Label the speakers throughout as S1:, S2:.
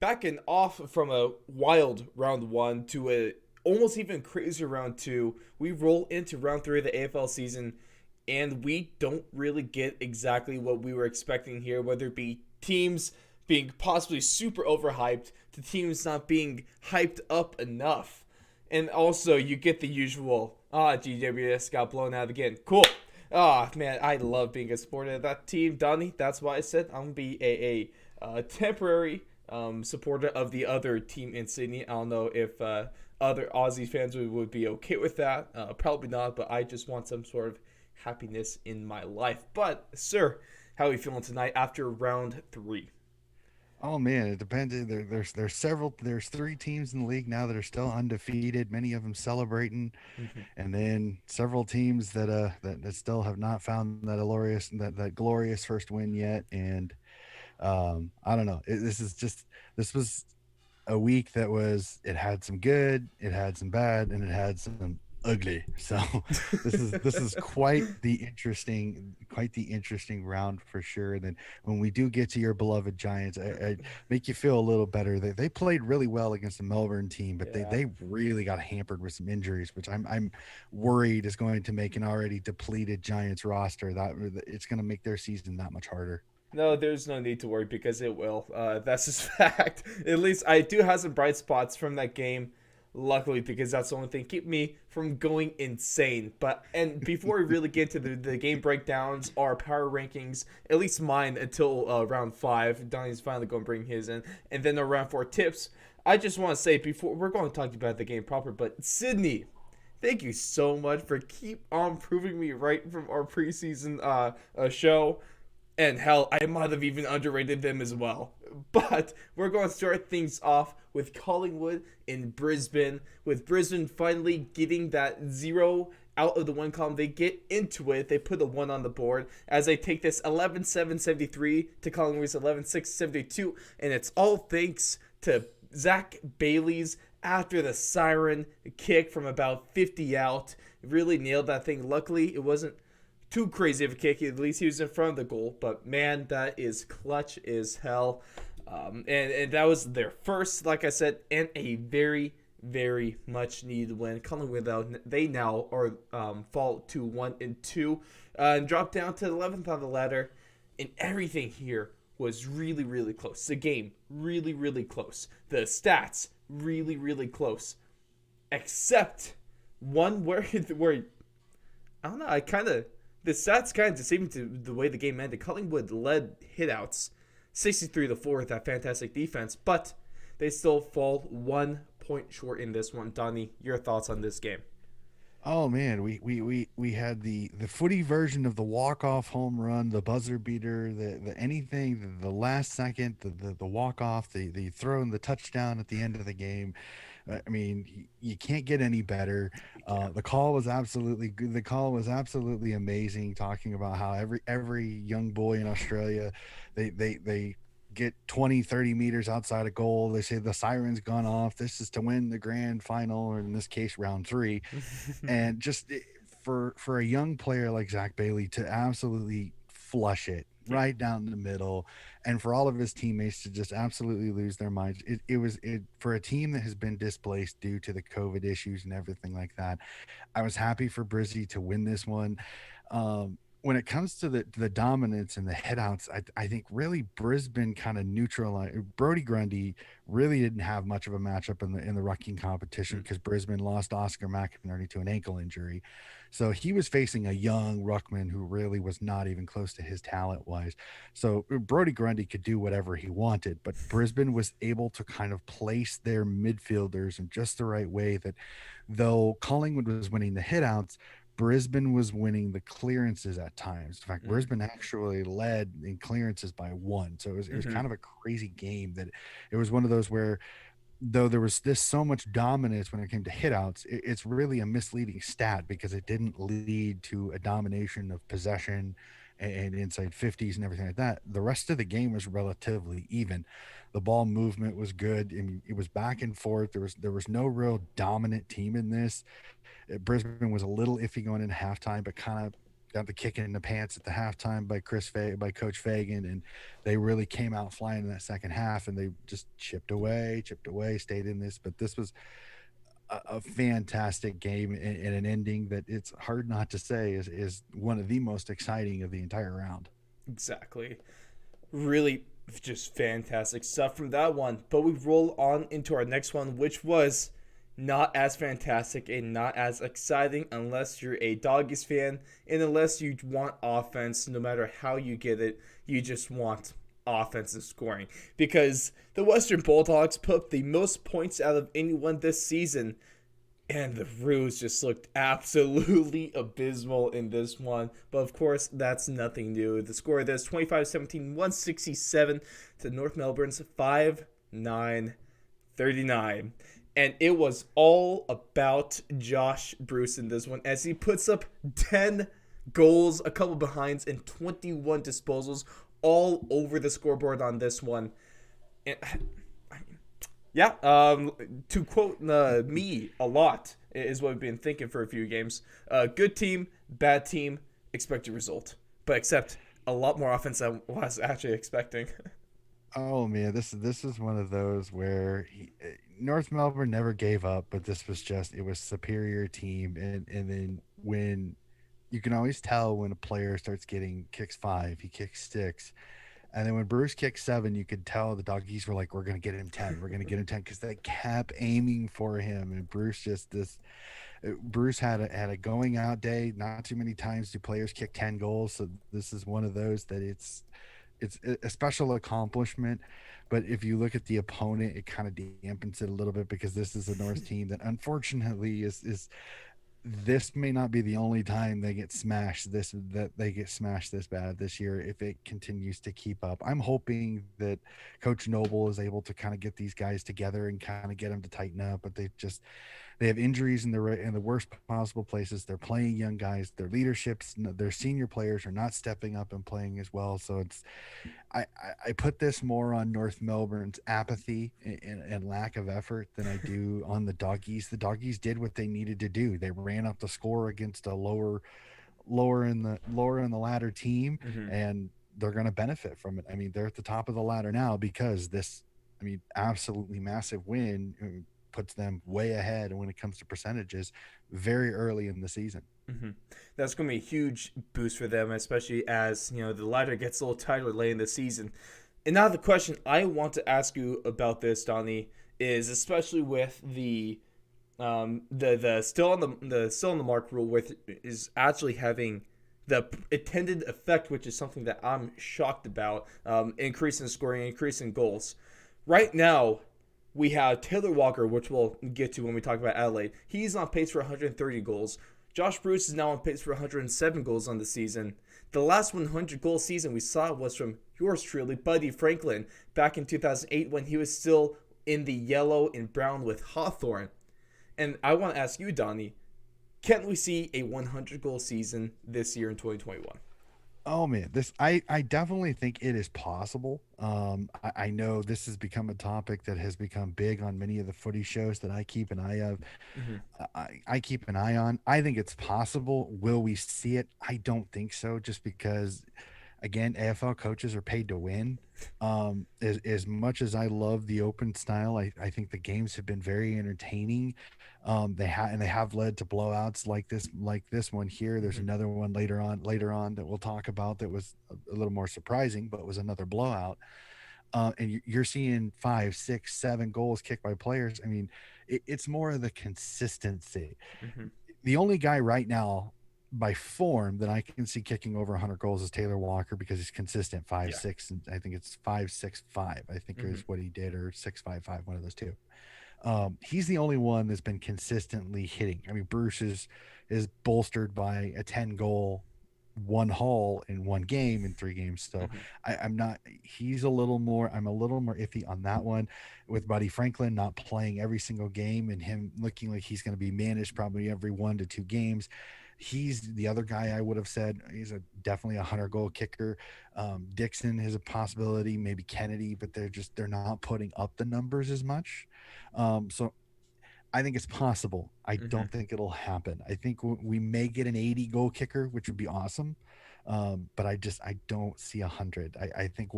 S1: backing off from a wild round one to a almost even crazier round two. We roll into round three of the AFL season, and we don't really get exactly what we were expecting here, whether it be teams being possibly super overhyped to teams not being hyped up enough. And also, you get the usual, GWS got blown out again. Cool. Man, I love being a supporter of that team, Donnie. That's why I said I'm gonna be a temporary supporter of the other team in Sydney. I don't know if other Aussie fans would be okay with that. Probably not, but I just want some sort of happiness in my life. But, sir, how are you feeling tonight after round three?
S2: Oh man, it depends. There's three teams in the league now that are still undefeated. Many of them celebrating, and then several teams that still have not found that glorious first win yet. And I don't know. This was a week that it had some good, it had some bad, and it had some ugly. So this is quite the interesting round for sure. And then when we do get to your beloved Giants, I make you feel a little better. They played really well against the Melbourne team, but
S1: Yeah.
S2: they really got hampered with some injuries, which I'm worried is going to make an already depleted Giants roster that it's going to make their season that much harder.
S1: No, there's no need to worry because it will. That's just fact. At least I do have some bright spots from that game. Luckily, because that's the only thing keep me from going insane. But and before we really get to the game breakdowns, our power rankings, at least mine until round five, Donnie's finally going to bring his in, and then the round four tips. I just want to say before we're going to talk about the game proper, but Sydney, thank you so much for keep on proving me right from our preseason show. And hell, I might have even underrated them as well. But we're going to start things off with Collingwood in Brisbane, with Brisbane finally getting that zero out of the one column. They get into it. They put a one on the board as they take this 11-7-73 to Collingwood's 11-6-72. And it's all thanks to Zach Bailey's after the siren kick from about 50 out. Really nailed that thing. Luckily, it wasn't too crazy of a kick. At least he was in front of the goal. But man, that is clutch as hell. And that was their first, like I said, and a very, very much needed win. Collingwood, though, they now are fall to 1-2 and drop down to the 11th on the ladder. And everything here was really, really close. The game, really, really close. The stats, really, really close. Except one where I don't know. I kind of the stats kind of deceiving to the way the game ended. Collingwood led hitouts, 63-4 with that fantastic defense, but they still fall 1 point short in this one. Donnie, your thoughts on this game?
S2: Oh man, we had the footy version of the walk off home run, the buzzer beater, the anything, the last second, the walk off, the throw and the touchdown at the end of the game. I mean, you can't get any better.
S1: Yeah.
S2: The call was absolutely good. The call was absolutely amazing. Talking about how every young boy in Australia, they get 20, 30 meters outside of goal. They say the siren's gone off. This is to win the grand final, or in this case, round three. And for a young player like Zach Bailey to absolutely flush it
S1: Yeah.
S2: right down the middle, and for all of his teammates to just absolutely lose their minds. It for a team that has been displaced due to the COVID issues and everything like that. I was happy for Brizzy to win this one. When it comes to the dominance and the headouts, I think really Brisbane kind of neutralized. Brody Grundy really didn't have much of a matchup in the rucking competition because Brisbane lost Oscar McInerney to an ankle injury, so he was facing a young ruckman who really was not even close to his talent wise. So Brody Grundy could do whatever he wanted, but Brisbane was able to kind of place their midfielders in just the right way that though Collingwood was winning the hitouts, Brisbane was winning the clearances at times. In fact,
S1: Mm-hmm.
S2: Brisbane actually led in clearances by one. So it was
S1: Mm-hmm.
S2: kind of a crazy game that it was one of those where though there was this so much dominance when it came to hitouts, it's really a misleading stat because it didn't lead to a domination of possession and inside 50s and everything like that. The rest of the game was relatively even. The ball movement was good. I mean, it was back and forth. There was no real dominant team in this. Brisbane was a little iffy going into halftime, but kind of got the kick in the pants at the halftime by by Coach Fagan, and they really came out flying in that second half, and they just chipped away, stayed in this. But this was a fantastic game and an ending that it's hard not to say is one of the most exciting of the entire round.
S1: Exactly. Really just fantastic stuff from that one. But we roll on into our next one, which was not as fantastic and not as exciting unless you're a Doggies fan and unless you want offense, no matter how you get it, you just want offensive scoring. Because the Western Bulldogs put up the most points out of anyone this season, and the Roos just looked absolutely abysmal in this one. But of course, that's nothing new. The score of this 25-17, 167 to North Melbourne's 5-9-39. And it was all about Josh Bruce in this one as he puts up 10 goals, a couple behinds, and 21 disposals all over the scoreboard on this one. And yeah, to quote me a lot is what we've been thinking for a few games. Good team, bad team, expected result. But except a lot more offense than I was actually expecting.
S2: Oh man, this is one of those where North Melbourne never gave up, but this was just it was superior team, and then when you can always tell when a player starts getting kicks five, he kicks six, and then when Bruce kicked seven, you could tell the doggies were like, "We're gonna get him 10, we're gonna get him 10," because they kept aiming for him, and Bruce just this. Bruce had a going out day. Not too many times do players kick 10 goals, so this is one of those that it's a special accomplishment. But if you look at the opponent, it kind of dampens it a little bit because this is a North team that unfortunately is this may not be the only time they get smashed this bad this year if it continues to keep up. I'm hoping that Coach Noble is able to kind of get these guys together and kind of get them to tighten up, but they have injuries in the worst possible places. They're playing young guys. Their senior players are not stepping up and playing as well. So I put this more on North Melbourne's apathy and lack of effort than I do on the doggies. The doggies did what they needed to do. They ran up the score against a lower in the ladder team,
S1: Mm-hmm.
S2: and they're going to benefit from it. I mean, they're at the top of the ladder now because absolutely massive win puts them way ahead when it comes to percentages very early in the season.
S1: Mm-hmm. That's going to be a huge boost for them, especially as the ladder gets a little tighter late in the season. And now the question I want to ask you about this, Donnie, is especially with the still on the mark rule, with is actually having the intended effect, which is something that I'm shocked about. Increase in scoring, increase in goals. Right now, we have Taylor Walker, which we'll get to when we talk about Adelaide. He's on pace for 130 goals. Josh Bruce is now on pace for 107 goals on the season. The last 100-goal season we saw was from yours truly, Buddy Franklin, back in 2008 when he was still in the yellow and brown with Hawthorn. And I want to ask you, Donnie, can we see a 100-goal season this year in 2021?
S2: Oh man, I definitely think it is possible. I know this has become a topic that has become big on many of the footy shows that I keep an eye of.
S1: Mm-hmm.
S2: I keep an eye on. I think it's possible. Will we see it? I don't think so. Just because, again, AFL coaches are paid to win. As much as I love the open style, I think the games have been very entertaining. They have led to blowouts like this one here. There's
S1: Mm-hmm.
S2: another one later on that we'll talk about that was a little more surprising, but was another blowout. And you're seeing 5, 6, 7 goals kicked by players. I mean, it's more of the consistency.
S1: Mm-hmm.
S2: The only guy right now by form that I can see kicking over 100 goals is Taylor Walker because he's consistent five
S1: Yeah.
S2: six, and I think it's 5-6-5. I think
S1: Mm-hmm.
S2: is what he did, or 6-5-5, one of those two. He's the only one that's been consistently hitting. I mean, Bruce is bolstered by a 10 goal one haul in one game in 3 games. So
S1: Mm-hmm.
S2: I'm not. I'm a little more iffy on that one, with Buddy Franklin not playing every single game and him looking like he's going to be managed probably every 1 to 2 games. He's the other guy I would have said he's definitely a 100-goal kicker. Dixon is a possibility, maybe Kennedy, but they're not putting up the numbers as much. So I think it's possible. I
S1: Hmm.
S2: don't think it'll happen. I think we may get an 80 goal kicker, which would be awesome. But I don't see 100. I think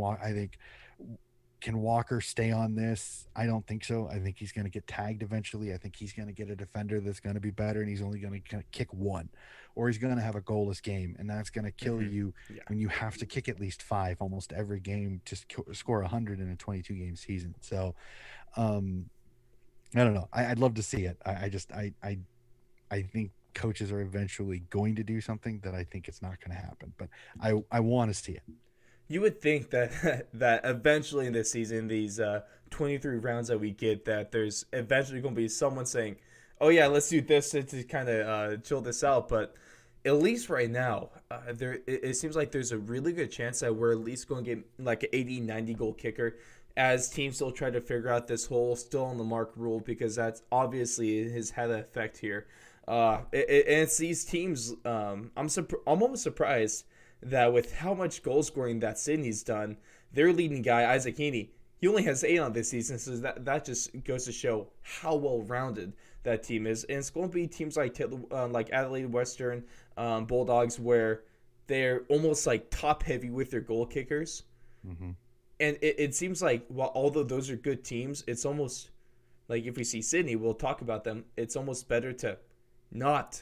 S2: can Walker stay on this? I don't think so. I think he's going to get tagged eventually. I think he's going to get a defender that's going to be better, and he's only going to kick one, or he's going to have a goalless game, and that's going to kill
S1: Hmm.
S2: you
S1: Yeah.
S2: when you have to kick at least five almost every game to score 100 in a 22 game season. So um, I don't know. I'd love to see it. I think coaches are eventually going to do something that I think it's not going to happen, but I want to see it.
S1: You would think that that eventually in this season, these 23 rounds that we get, that there's eventually going to be someone saying, "Oh yeah, let's do this to kind of chill this out." But at least right now, it seems like there's a really good chance that we're at least going to get like an 80, 90 goal kicker, as teams still try to figure out this whole still on the mark rule, because that's obviously has had an effect here. And it's these teams. I'm almost surprised that with how much goal scoring that Sydney's done, their leading guy Isaac Heaney, he only has 8 on this season, so that just goes to show how well rounded that team is. And it's going to be teams like Adelaide Western Bulldogs, where they're almost like top heavy with their goal kickers.
S2: Mm-hmm.
S1: And it seems like, while although those are good teams, it's almost like, if we see Sydney, we'll talk about them. It's almost better to not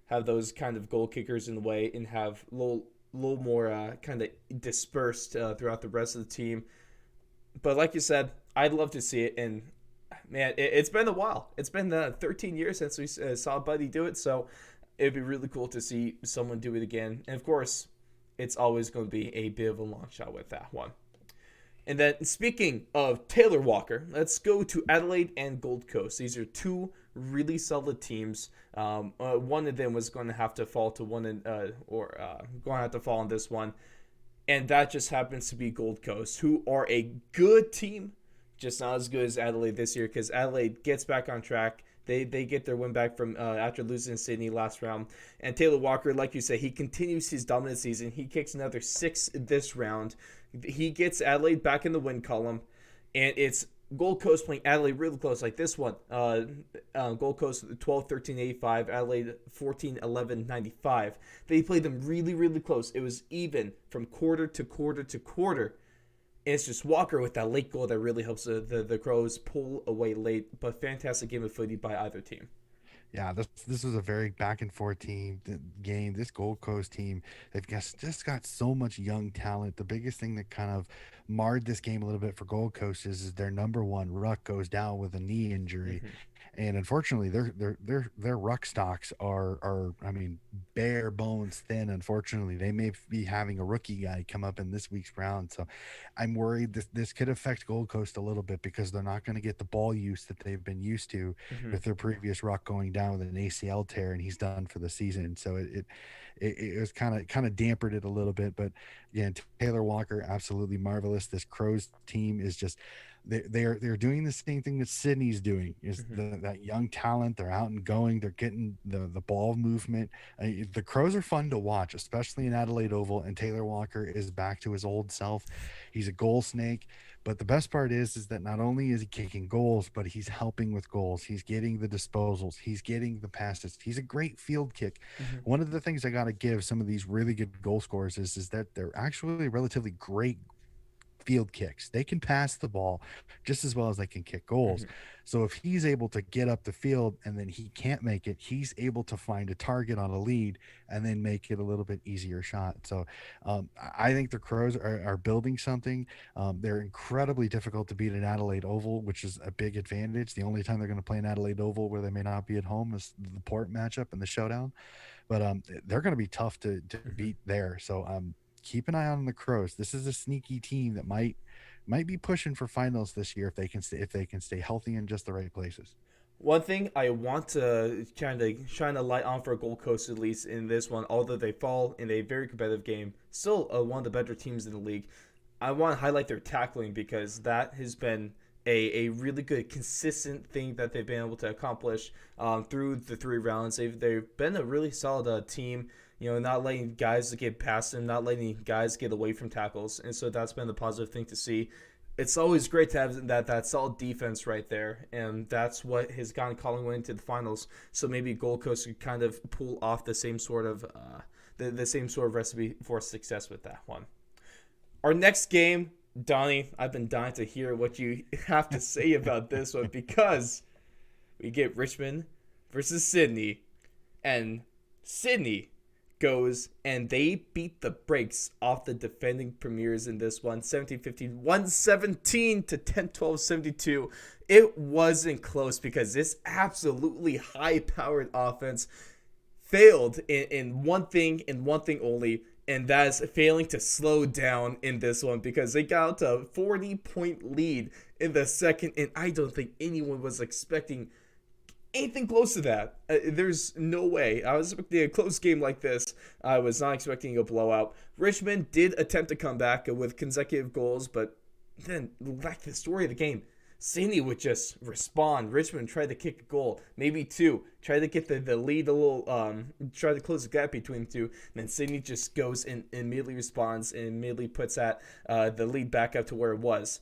S1: have those kind of goal kickers in the way and have little more kind of dispersed throughout the rest of the team. But like you said, I'd love to see it. And man, it's been a while. It's been 13 years since we saw Buddy do it. So it'd be really cool to see someone do it again. And of course, it's always going to be a bit of a long shot with that one. And then, speaking of Taylor Walker, let's go to Adelaide and Gold Coast. These are two really solid teams. One of them was going to have to fall to one, going to have to fall on this one, and that just happens to be Gold Coast, who are a good team, just not as good as Adelaide this year, because Adelaide gets back on track. They get their win back from after losing in Sydney last round. And Taylor Walker, like you say, he continues his dominant season. He kicks another 6 this round. He gets Adelaide back in the win column, and it's Gold Coast playing Adelaide really close, like this one. Gold Coast 12-13-85, Adelaide 14-11-95. They played them really, really close. It was even from quarter to quarter to quarter. And it's just Walker with that late goal that really helps the Crows pull away late. But fantastic game of footy by either team.
S2: Yeah, this was a very back and forth game. This Gold Coast team, just got so much young talent. The biggest thing that kind of marred this game a little bit for Gold Coast is their number one ruck goes down with a knee injury,
S1: Mm-hmm.
S2: and unfortunately, their ruck stocks are I mean bare bones thin. Unfortunately, they may be having a rookie guy come up in this week's round, so I'm worried this could affect Gold Coast a little bit because they're not going to get the ball use that they've been used to
S1: Mm-hmm.
S2: with their previous rock going down with an ACL tear, and he's done for the season. So it was kind of dampened it a little bit. But again, Taylor Walker, absolutely marvelous. This Crows team is just they're doing the same thing that Sydney's doing. Is
S1: Mm-hmm.
S2: that young talent? They're out and going. They're getting the ball movement. The Crows are fun to watch, especially in Adelaide Oval. And Taylor Walker is back to his old self. He's a goal snake. But the best part is that not only is he kicking goals, but he's helping with goals. He's getting the disposals. He's getting the passes. He's a great field kick.
S1: Mm-hmm.
S2: One of the things I got to give some of these really good goal scorers is that they're actually relatively great field kicks. They can pass the ball just as well as they can kick goals.
S1: Mm-hmm.
S2: So if he's able to get up the field and then he can't make it, he's able to find a target on a lead and then make it a little bit easier shot. So I think the Crows are building something. They're incredibly difficult to beat at Adelaide Oval, which is a big advantage. The only time they're going to play in Adelaide Oval where they may not be at home is the Port matchup and the showdown. But they're going to be tough to
S1: Mm-hmm.
S2: beat there. So keep an eye on the Crows. This is a sneaky team that might be pushing for finals this year if they can stay healthy in just the right places.
S1: One thing I want to kind of shine a light on for Gold Coast, at least in this one, although they fall in a very competitive game, still one of the better teams in the league. I want to highlight their tackling, because that has been a really good, consistent thing that they've been able to accomplish through the 3 rounds. They've been a really solid team, not letting guys get past them, not letting guys get away from tackles. And so that's been the positive thing to see. It's always great to have that solid defense right there, and that's what has gotten Collingwood into the finals. So maybe Gold Coast could kind of pull off the same sort of recipe for success with that one. Our next game, Donnie, I've been dying to hear what you have to say about this one because we get Richmond versus Sydney, and Sydney goes and they beat the brakes off the defending premiers in this one 17-15, 117 to 10-12-72. It wasn't close because this absolutely high powered offense failed in one thing and one thing only, and that is failing to slow down in this one because they got out to a 40-point lead in the second, and I don't think anyone was expecting anything close to that. There's no way. I was expecting a close game like this. I was not expecting a blowout. Richmond did attempt to come back with consecutive goals, but then, like the story of the game, Sydney would just respond. Richmond tried to kick a goal, maybe two, try to get the lead a little, try to close the gap between the two. And then Sydney just goes and immediately responds and immediately puts the lead back up to where it was.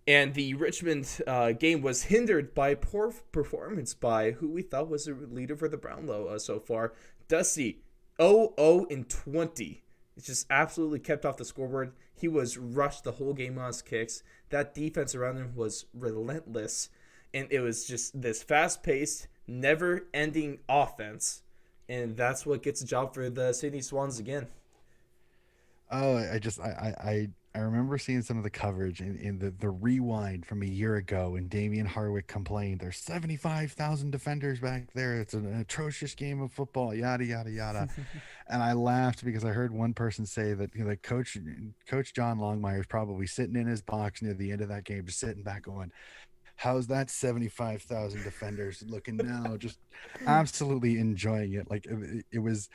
S1: And the Richmond game was hindered by poor performance by who we thought was the leader for the Brownlow so far, Dusty. 0-20. It's just absolutely kept off the scoreboard. He was rushed the whole game on his kicks. That defense around him was relentless. And it was just this fast paced, never ending offense. And that's what gets a job for the Sydney Swans again.
S2: Oh, I remember seeing some of the coverage in the rewind from a year ago, and Damien Harwick complained there's 75,000 defenders back there. It's an atrocious game of football, yada yada yada. And I laughed because I heard one person say that, you know, that Coach John Longmire is probably sitting in his box near the end of that game, just sitting back going, "How's that 75,000 defenders looking now?" Just absolutely enjoying it. Like it was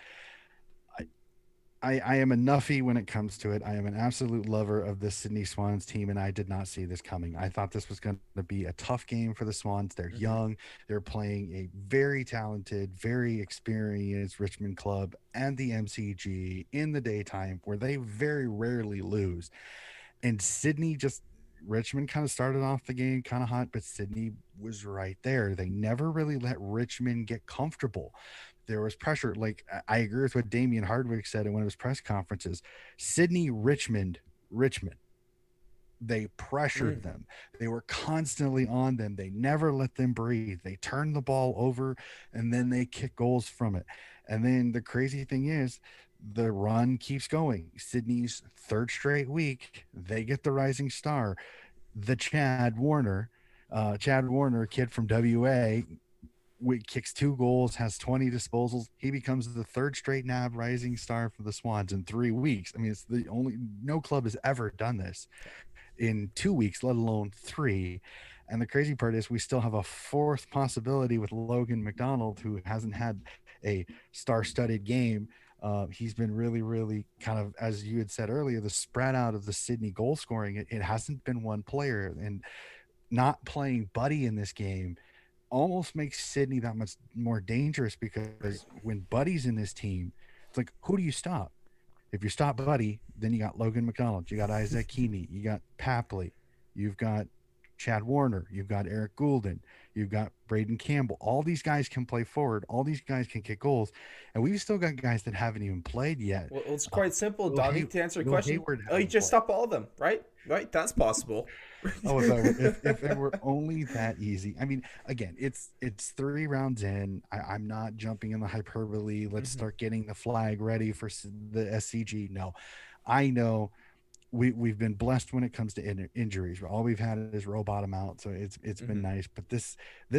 S2: I am a nuffy when it comes to it. I am an absolute lover of the Sydney Swans team, and I did not see this coming. I thought this was going to be a tough game for the Swans. They're
S1: Mm-hmm.
S2: young. They're playing a very talented, very experienced Richmond club and the MCG in the daytime where they very rarely lose. And Sydney just Richmond kind of started off the game kind of hot, but Sydney was right there. They never really let Richmond get comfortable. There was pressure. Like I agree with what Damian Hardwick said in one of his press conferences. Sydney, Richmond, Richmond. They pressured
S1: Mm.
S2: them. They were constantly on them. They never let them breathe. They turned the ball over and then they kick goals from it. And then the crazy thing is, the run keeps going. Sydney's third straight week, they get the rising star, the Chad Warner, kid from WA, kicks two goals, has 20 disposals. He becomes the third straight NAB Rising Star for the Swans in 3 weeks. I mean, it's the only no club has ever done this in 2 weeks, let alone three. And the crazy part is we still have a fourth possibility with Logan McDonald, who hasn't had a star-studded game. He's been really, really kind of, as you had said earlier, the spread out of the Sydney goal scoring. It hasn't been one player, and not playing Buddy in this game almost makes Sydney that much more dangerous
S1: Agree.
S2: because when Buddy's in this team, it's like, who do you stop? If you stop Buddy, then you got Logan McDonald, you got Isaac Heaney, you got Papley, you've got Chad Warner, you've got Eric Goulden, you've got Braden Campbell. All these guys can play forward. All these guys can kick goals, and we've still got guys that haven't even played yet.
S1: Well, it's
S2: Uh,
S1: quite simple,
S2: Will,
S1: Donnie,
S2: Hay-
S1: to answer your
S2: Will
S1: question.
S2: Hayward
S1: Oh, you
S2: hasn't
S1: just
S2: played.
S1: stop all of them, right? Right? That's possible.
S2: Oh, if it were only that easy. I mean, again, it's 3 rounds in. I'm not jumping in the hyperbole. Let's
S1: Hmm.
S2: start getting the flag ready for the SCG. No, I know we've been blessed when it comes to injuries. All we've had is row bottom out, so it's been
S1: Hmm.
S2: nice. But this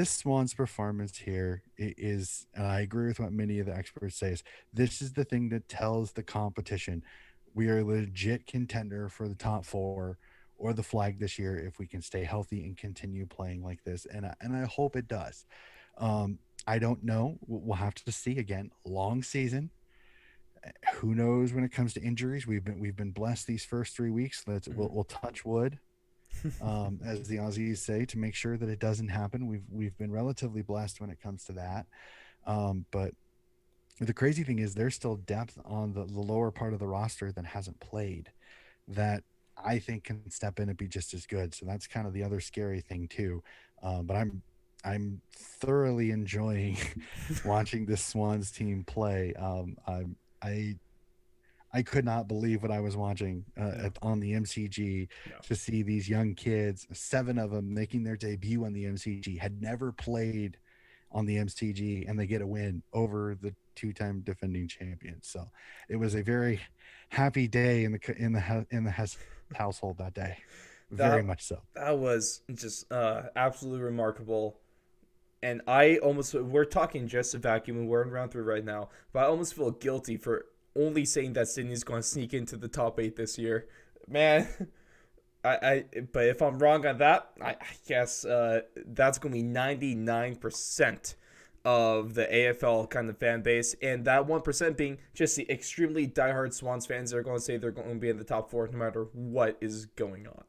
S2: Swans performance here is, and I agree with what many of the experts say, is this is the thing that tells the competition we are a legit contender for the top four or the flag this year if we can stay healthy and continue playing like this. And I hope it does. I don't know. We'll have to see again. Long season, who knows when it comes to injuries? We've been blessed these first 3 weeks. We'll touch wood, as the Aussies say, to make sure that it doesn't happen. We've been relatively blessed when it comes to that. But the crazy thing is, there's still depth on the lower part of the roster that hasn't played. That I think can step in and be just as good. So that's kind of the other scary thing too. But I'm thoroughly enjoying watching this Swans team play. I I could not believe what I was watching
S1: No,
S2: on the MCG
S1: no.
S2: to see these young kids, 7 of them making their debut on the MCG, had never played on the MCG, and they get a win over the two-time defending champions. So it was a very happy day in the household that day, very
S1: That
S2: much so.
S1: that was just absolutely remarkable. And I almost, we're talking just a vacuum and we're in round 3 right now, but I almost feel guilty for only saying that Sydney's going to sneak into the top 8 this year. Man, but if I'm wrong on that, I guess that's going to be 99% of the AFL kind of fan base, and that 1% being just the extremely diehard Swans fans that are going to say they're going to be in the top 4 no matter what is going on.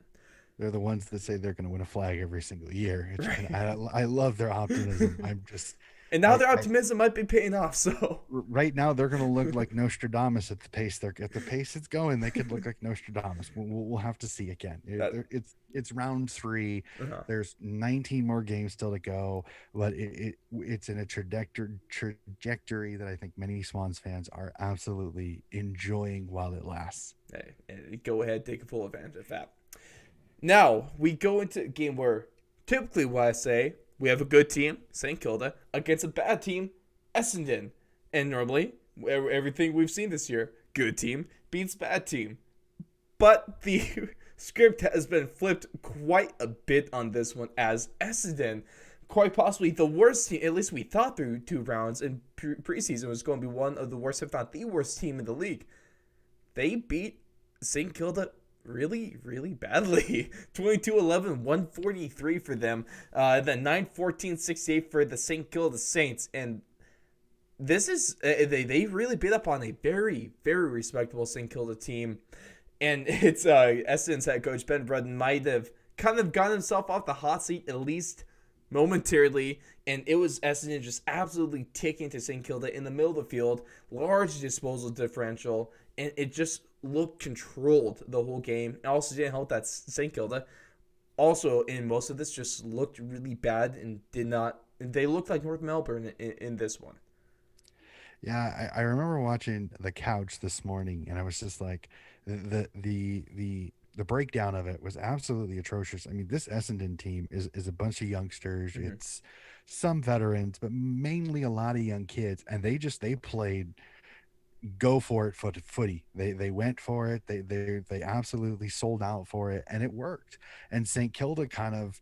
S2: They're the ones that say they're going to win a flag every single year. And
S1: Right.
S2: I love their optimism. I'm just
S1: And now
S2: I,
S1: their
S2: I
S1: optimism might be paying off, so.
S2: right now they're going to look like Nostradamus at the pace it's going. They could look like Nostradamus. We'll have to see again.
S1: That,
S2: It's round 3.
S1: uh-huh.
S2: There's 19 more games still to go, but it's in a trajectory that I think many Swans fans are absolutely enjoying while it lasts.
S1: Hey, go ahead, take full advantage of that. Now we go into a game where typically what I say, we have a good team, St. Kilda, against a bad team, Essendon. And normally, everything we've seen this year, good team beats bad team. But the script has been flipped quite a bit on this one, as Essendon, quite possibly the worst team, at least we thought through 2 rounds in preseason, was going to be one of the worst, if not the worst team in the league. They beat St. Kilda really, really badly. 22-11, 143 for them. Then 9-14-68 for the St. Kilda Saints. And this is, they really beat up on a very, very respectable St. Kilda team. And it's Essendon's head coach, Ben Brudden, might have kind of gotten himself off the hot seat, at least momentarily, and it was Essendon just absolutely taking to St. Kilda in the middle of the field, large disposal differential, and it just looked controlled the whole game. It also didn't help that St. Kilda also in most of this just looked really bad and did not. They looked like North Melbourne in this one.
S2: Yeah, I remember watching The Couch this morning, and I was just like, the breakdown of it was absolutely atrocious. I mean, this Essendon team is a bunch of youngsters.
S1: Mm-hmm.
S2: It's some veterans, but mainly a lot of young kids, and they played go for it footy. They went for it. They absolutely sold out for it, and it worked. And St. Kilda kind of,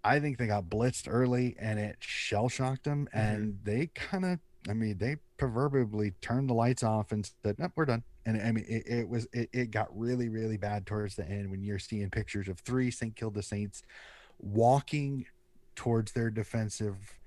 S2: I think they got blitzed early and it shell shocked them.
S1: Mm-hmm.
S2: And they kind of, I mean, they proverbially turned the lights off and said, nope, we're done. And I mean, it got really, really bad towards the end when you're seeing pictures of 3 St. Kilda Saints walking towards their defensive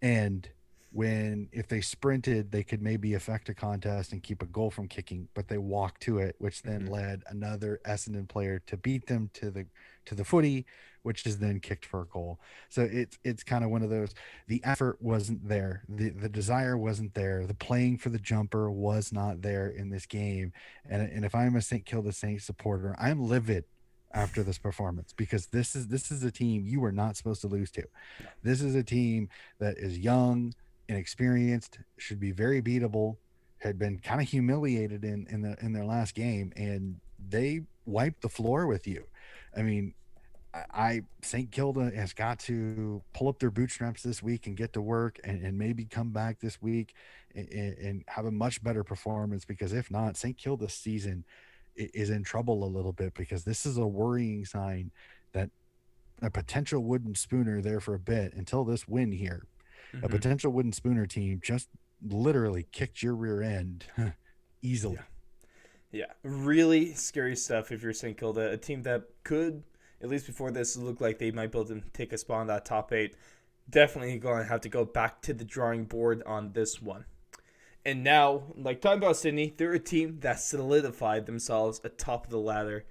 S2: end, when if they sprinted they could maybe affect a contest and keep a goal from kicking, but they walked to it, which then
S1: Mm-hmm.
S2: led another Essendon player to beat them to the footy, which is then kicked for a goal. So it's kind of one of those, the effort wasn't there, the desire wasn't there, the playing for the jumper was not there in this game. And if I'm a St. Kilda Saints supporter, I'm livid after this performance, because this is a team you were not supposed to lose to.
S1: No.
S2: This is a team that is young, inexperienced, should be very beatable, had been kind of humiliated in their last game, and they wiped the floor with you. I mean, I St. Kilda has got to pull up their bootstraps this week and get to work, and maybe come back this week and have a much better performance, because if not, St. Kilda's season is in trouble a little bit, because this is a worrying sign that a potential wooden spooner there for a bit until this win here, a
S1: Mm-hmm.
S2: potential wooden spooner team just literally kicked your rear end easily.
S1: Yeah. Yeah, really scary stuff if you're St. Kilda, a team that could, at least before this, look like they might be able to take a spot in that top 8. Definitely going to have to go back to the drawing board on this one. And now, like talking about Sydney, they're a team that solidified themselves atop of the ladder.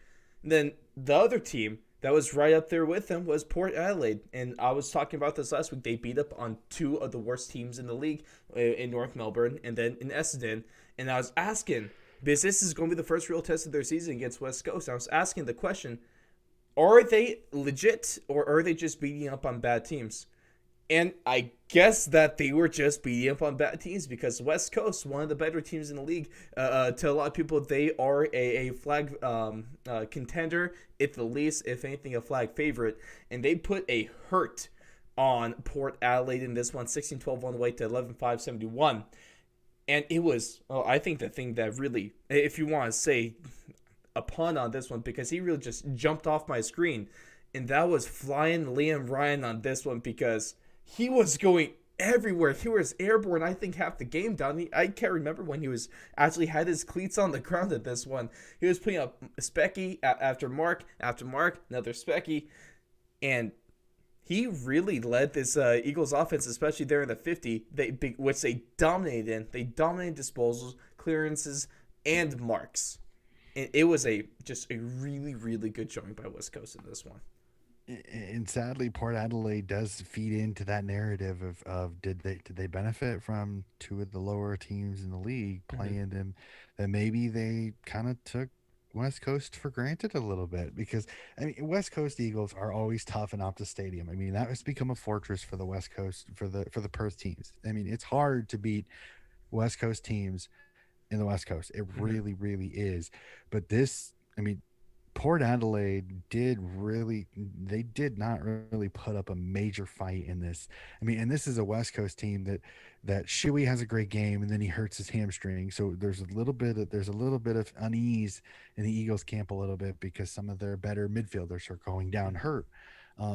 S1: And then the other team that was right up there with them was Port Adelaide. And I was talking about this last week. They beat up on 2 of the worst teams in the league in North Melbourne and then in Essendon. And I was asking, because this is going to be the first real test of their season against West Coast. I was asking the question, are they legit or are they just beating up on bad teams? And I guess that they were just beating up on bad teams because West Coast, one of the better teams in the league, to a lot of people, they are a flag contender, at the least, if anything, a flag favorite. And they put a hurt on Port Adelaide in this one, 16-12 on the way to 11-5-71. And it was, I think, the thing that really, if you want to say a pun on this one, because he really just jumped off my screen, and that was flying Liam Ryan on this one because he was going everywhere. He was airborne, I think, half the game down. I can't remember when he was actually had his cleats on the ground at this one. He was putting up Specky after Mark, another Specky, and he really led this Eagles offense, especially there in the 50, which they dominated in. They dominated disposals, clearances, and marks. And it was just a really, really good showing by West Coast in this one.
S2: And sadly, Port Adelaide does feed into that narrative of did they benefit from two of the lower teams in the league
S1: Mm-hmm.
S2: playing them, that maybe they kind of took West Coast for granted a little bit. Because I mean, West Coast Eagles are always tough in Optus Stadium. I mean, that has become a fortress for the West Coast, for the Perth teams. I mean, it's hard to beat West Coast teams in the West Coast. It
S1: Mm-hmm.
S2: really is. But this, I mean, Port Adelaide they did not really put up a major fight in this. I mean, and this is a West Coast team that Shuey has a great game and then he hurts his hamstring. So there's a little bit of unease in the Eagles camp a little bit because some of their better midfielders are going down hurt.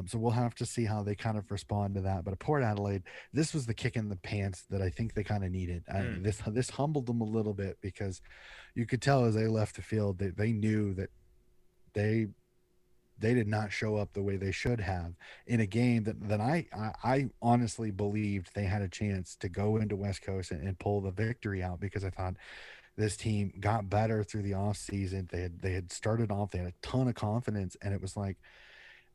S2: So we'll have to see how they kind of respond to that. But at Port Adelaide, this was the kick in the pants that I think they kind of needed.
S1: Mm.
S2: This humbled them a little bit because you could tell as they left the field that they knew that they they did not show up the way they should have in a game that I honestly believed they had a chance to go into West Coast and pull the victory out because I thought this team got better through the off season. They had started off, they had a ton of confidence, and it was like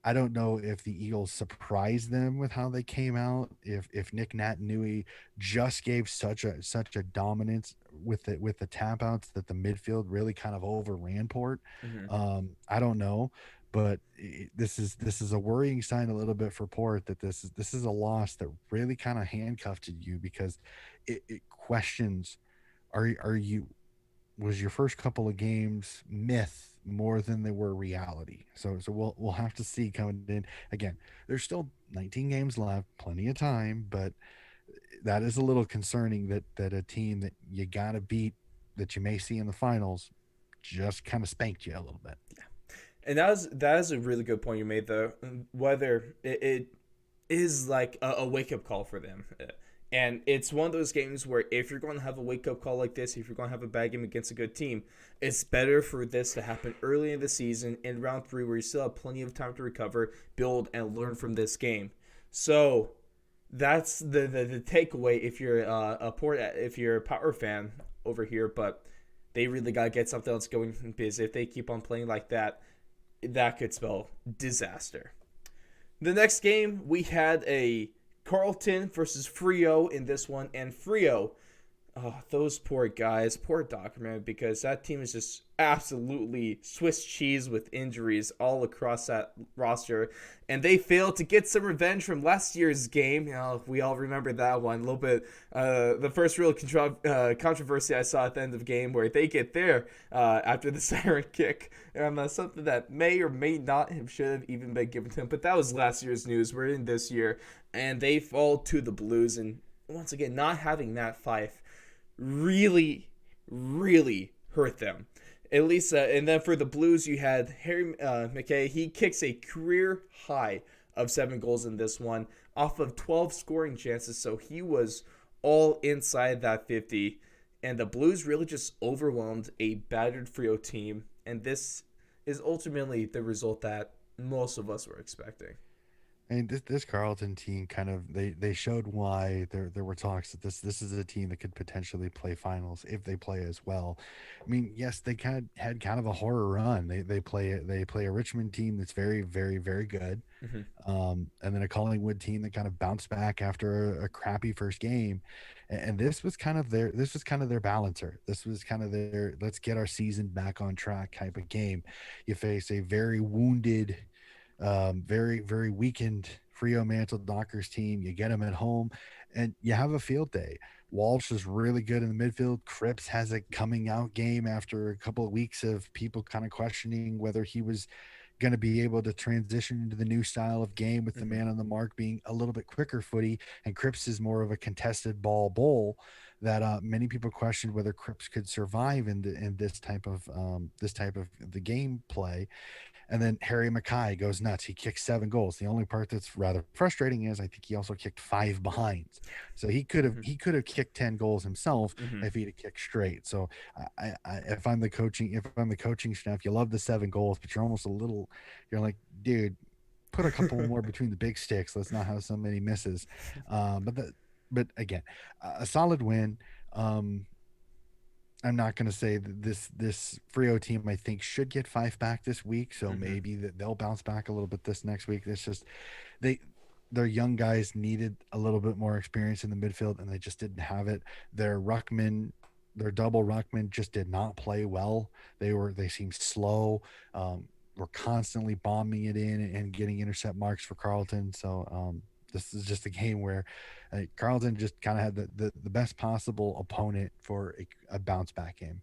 S2: I don't know if the Eagles surprised them with how they came out. If Nick Natanui just gave such a dominance with the tap outs that the midfield really kind of overran Port.
S1: Mm-hmm.
S2: I don't know, but this is a worrying sign a little bit for Port that this is a loss that really kind of handcuffed you because it questions are you was your first couple of games myth more than they were reality. So we'll have to see coming in. Again, there's still 19 games left, plenty of time, but that is a little concerning that a team that you got to beat that you may see in the finals just kind of spanked you a little bit.
S1: And that is a really good point you made, though. Whether it is like a wake up call for them. And it's one of those games where if you're going to have a wake up call like this, if you're going to have a bad game against a good team, it's better for this to happen early in the season in round 3 where you still have plenty of time to recover, build, and learn from this game. So that's the takeaway if you're if you're a Power fan over here, but they really got to get something else going because if they keep on playing like that, that could spell disaster. The next game, we had a Carlton versus Frio in this one, and Frio, oh, those poor guys, poor Dockerman, because that team is just absolutely Swiss cheese with injuries all across that roster, and they failed to get some revenge from last year's game. You know, we all remember that one a little bit. The first real controversy I saw at the end of the game where they get there after the siren kick, something that may or may not have should have even been given to him, but that was last year's news. We're in this year, and they fall to the Blues, and once again, not having Matt Fife really, really hurt them. At least, and then for the Blues, you had Harry McKay. He kicks a career high of 7 goals in this one off of 12 scoring chances. So he was all inside that 50. And the Blues really just overwhelmed a battered Frio team. And this is ultimately the result that most of us were expecting.
S2: And this Carlton team kind of they showed why there were talks that this is a team that could potentially play finals if they play as well. I mean, yes, they kind of had kind of a horror run. They play a Richmond team that's very good,
S1: Hmm.
S2: and then a Collingwood team that kind of bounced back after a crappy first game, and this was kind of their balancer. This was kind of their let's get our season back on track type of game. You face a very wounded, very weakened Frio Mantle Dockers team. You get them at home, and you have a field day. Walsh is really good in the midfield. Cripps has a coming out game after a couple of weeks of people kind of questioning whether he was going to be able to transition into the new style of game with the
S1: Hmm.
S2: man on the mark being a little bit quicker footy, and Cripps is more of a contested ball bowl that many people questioned whether Cripps could survive in this type of the gameplay. And then Harry Mackay goes nuts. He kicks 7 goals. The only part that's rather frustrating is I think he also kicked 5 behinds. So he could have
S1: Hmm.
S2: he could have kicked 10 goals himself
S1: Hmm.
S2: if he'd have kicked straight. So if I'm the coaching staff, you love the 7 goals, but you're almost a little you're like, dude, put a couple more between the big sticks. Let's not have so many misses. But again, a solid win. Um, I'm not going to say that this Frio team I think should get five back this week, so
S1: Hmm.
S2: maybe that they'll bounce back a little bit this next week. It's just they their young guys needed a little bit more experience in the midfield, and they just didn't have it. Their double ruckman just did not play well. They seemed slow. Were constantly bombing it in and getting intercept marks for Carlton. So this is just a game where Carlton just kind of had the best possible opponent for a bounce back game.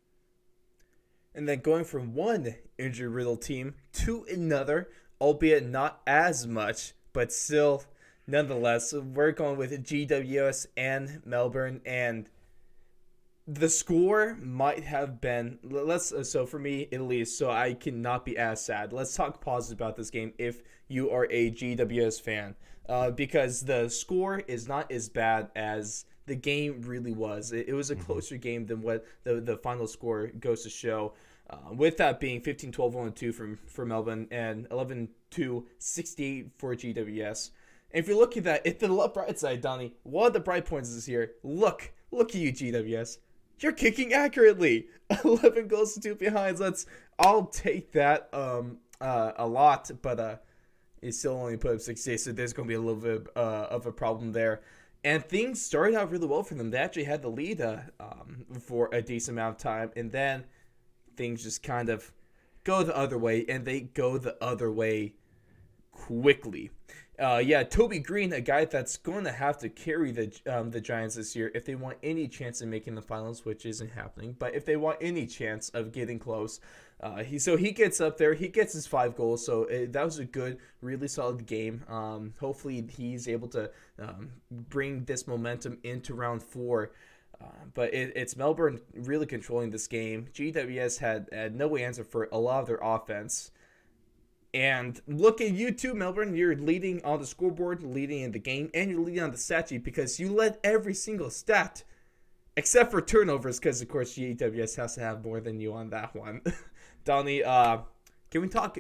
S1: And then going from one injury riddled team to another, albeit not as much, but still, nonetheless, we're going with GWS and Melbourne. And the score might have been let's so for me at least, so I cannot be as sad. Let's talk positive about this game if you are a GWS fan, because the score is not as bad as the game really was. It was a
S2: Mm-hmm.
S1: closer game than what the final score goes to show. With that being 15-12 on 2 for Melbourne and 11-2 68 for GWS. And if you're looking at that, if the bright side, Donnie, one of the bright points is here. Look at you, GWS. You're kicking accurately. 11 goals to 2 behinds. I'll take that a lot, but it still only put up 68, so there's going to be a little bit of a problem there. And things started out really well for them. They actually had the lead for a decent amount of time, and then things just kind of go the other way, and they go the other way quickly. Yeah, Toby Green, a guy that's going to have to carry the Giants this year if they want any chance of making the finals, which isn't happening. But if they want any chance of getting close, he gets up there. He gets his 5 goals. So that was a good, really solid game. Hopefully he's able to bring this momentum into round 4. But it's Melbourne really controlling this game. GWS had no answer for a lot of their offense. And look at you too, Melbourne. You're leading on the scoreboard, leading in the game, and you're leading on the stat sheet because you led every single stat except for turnovers, because of course GWS has to have more than you on that one. Donnie, can we talk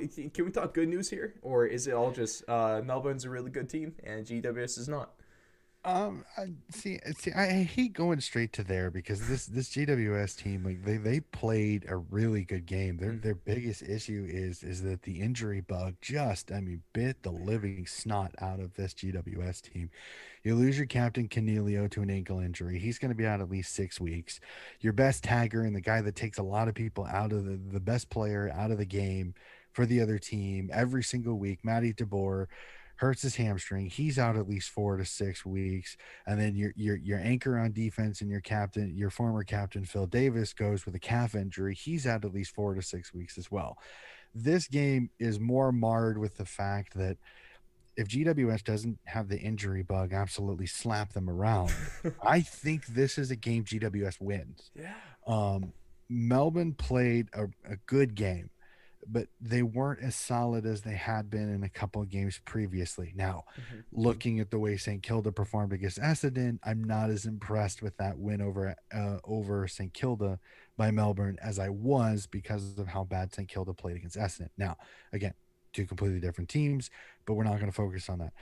S1: good news here, or is it all just Melbourne's a really good team and GWS is not?
S2: I hate going straight to there because this GWS team, like they played a really good game. Their
S1: Mm-hmm.
S2: biggest issue is that the injury bug just, I mean, bit the living snot out of this GWS team. You lose your captain Canelio to an ankle injury. He's going to be out at least 6 weeks. Your best tagger and the guy that takes a lot of people out of the best player out of the game for the other team every single week, Matty DeBoer hurts his hamstring. He's out at least 4 to 6 weeks. And then your anchor on defense and your captain, your former captain Phil Davis, goes with a calf injury. He's out at least 4 to 6 weeks as well. This game is more marred with the fact that if GWS doesn't have the injury bug absolutely slap them around, I think this is a game GWS wins.
S1: Yeah.
S2: Um, Melbourne played a good game, but they weren't as solid as they had been in a couple of games previously. Now,
S1: Mm-hmm.
S2: looking at the way St. Kilda performed against Essendon, I'm not as impressed with that win over St. Kilda by Melbourne as I was because of how bad St. Kilda played against Essendon. Now, again, two completely different teams, but we're not going to focus on that.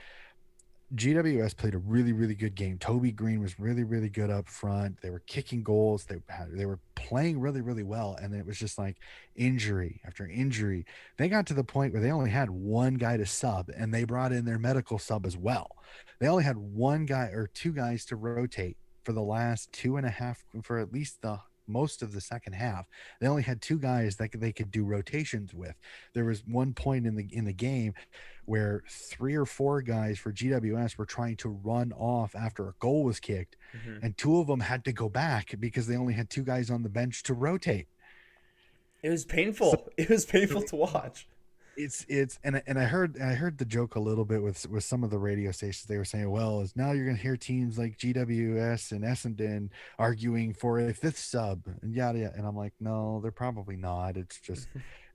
S2: GWS played a really, really good game. Toby Green was really, really good up front. They were kicking goals. They were playing really, really well. And then it was just like injury after injury. They got to the point where they only had one guy to sub, and they brought in their medical sub as well. They only had one guy or two guys to rotate for the last two and a half, for at least the most of the second half. They only had two guys that they could do rotations with. There was one point in the game where three or four guys for GWS were trying to run off after a goal was kicked,
S1: Hmm.
S2: and two of them had to go back because they only had two guys on the bench to rotate.
S1: It was
S2: So
S1: painful. It was painful
S2: it,
S1: to watch.
S2: it's and I heard the joke a little bit with some of the radio stations. They were saying, well, is now you're going to hear teams like GWS and Essendon arguing for a fifth sub and yada yada. And I'm like, no, they're probably not. It's just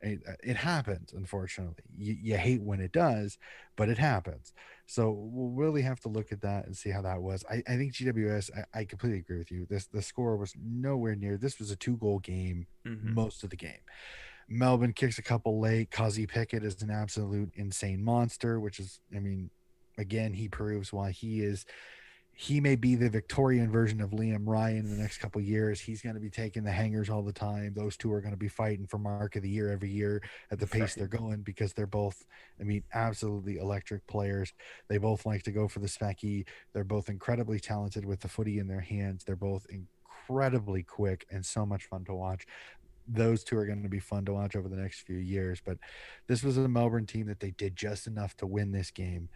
S2: it happens. Unfortunately, you hate when it does, but it happens. So we'll really have to look at that and see how that was. I think GWS. I completely agree with you. The score was nowhere near. This was a 2-goal game
S1: Hmm.
S2: most of the game. Melbourne kicks a couple late. Kazi Pickett is an absolute insane monster, which is, I mean, again, he proves why he may be the Victorian version of Liam Ryan in the next couple years. He's going to be taking the hangers all the time. Those two are going to be fighting for Mark of the Year every year at the pace they're
S1: Right.
S2: going, because they're both, I mean, absolutely electric players. They both like to go for the specky. They're both incredibly talented with the footy in their hands. They're both incredibly quick and so much fun to watch. Those two are going to be fun to watch over the next few years. But this was a Melbourne team that they did just enough to win this game.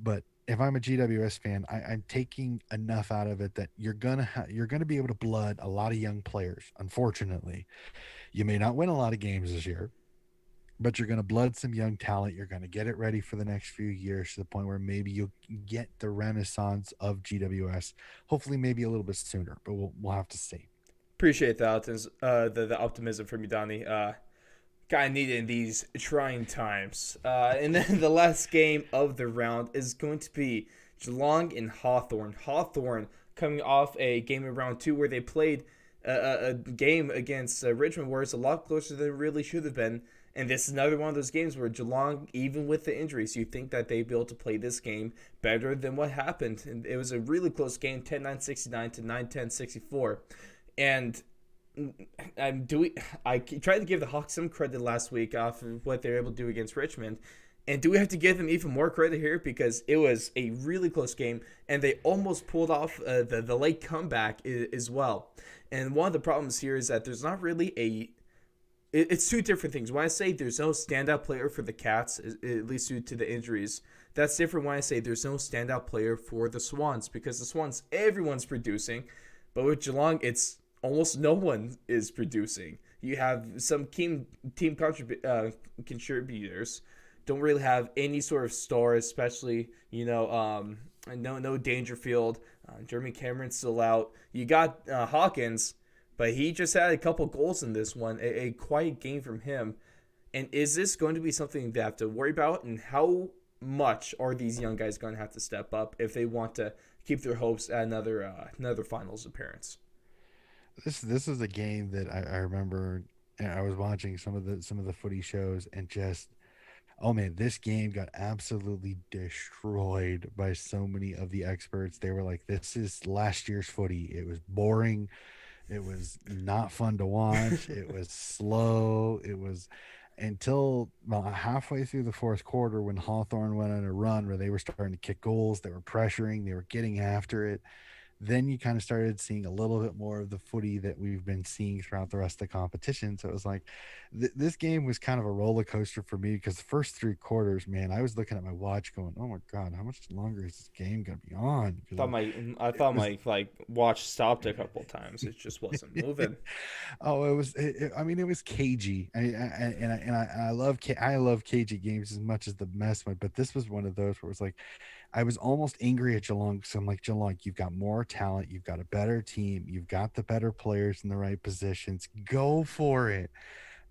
S2: But if I'm a GWS fan, I'm taking enough out of it that you're gonna be able to blood a lot of young players. Unfortunately, you may not win a lot of games this year, but you're going to blood some young talent. You're going to get it ready for the next few years to the point where maybe you'll get the renaissance of GWS. Hopefully, maybe a little bit sooner, but we'll have to see.
S1: Appreciate the optimism from you, Donnie. Kind of needed in these trying times. And then the last game of the round is going to be Geelong and Hawthorn. Hawthorn coming off a game in round two where they played a game against Richmond where it's a lot closer than it really should have been. And this is another one of those games where Geelong, even with the injuries, you think that they'd be able to play this game better than what happened. And it was a really close game, 10-9 69 to 9-10 64. And I tried to give the Hawks some credit last week off of what they were able to do against Richmond. And do we have to give them even more credit here because it was a really close game and they almost pulled off the late comeback as well. And one of the problems here is that there's not really it's two different things. When I say there's no standout player for the Cats, at least due to the injuries, that's different when I say there's no standout player for the Swans because the Swans everyone's producing, but with Geelong it's almost no one is producing. You have some contributors, don't really have any sort of star, especially no Dangerfield. Jeremy Cameron's still out. You got Hawkins, but he just had a couple goals in this one. A quiet game from him. And is this going to be something they have to worry about? And how much are these young guys going to have to step up if they want to keep their hopes at another finals appearance?
S2: This is a game that I remember. I was watching some of the footy shows and just, oh man, this game got absolutely destroyed by so many of the experts. They were like, this is last year's footy. It was boring. It was not fun to watch. It was slow. It was until about halfway through the fourth quarter when Hawthorn went on a run where they were starting to kick goals. They were pressuring. They were getting after it. Then you kind of started seeing a little bit more of the footy that we've been seeing throughout the rest of the competition. So it was like this game was kind of a roller coaster for me because the first 3 quarters, man, I was looking at my watch going, "Oh my god, how much longer is this game gonna be on?" Because
S1: I
S2: it
S1: thought
S2: was.
S1: my watch stopped a couple times. It just wasn't moving.
S2: Oh, it was. I mean, it was cagey. I love cagey games as much as the mess one, but this was one of those where it was like I was almost angry at Geelong. So I'm like, Geelong, you've got more talent, you've got a better team, you've got the better players in the right positions. Go for it.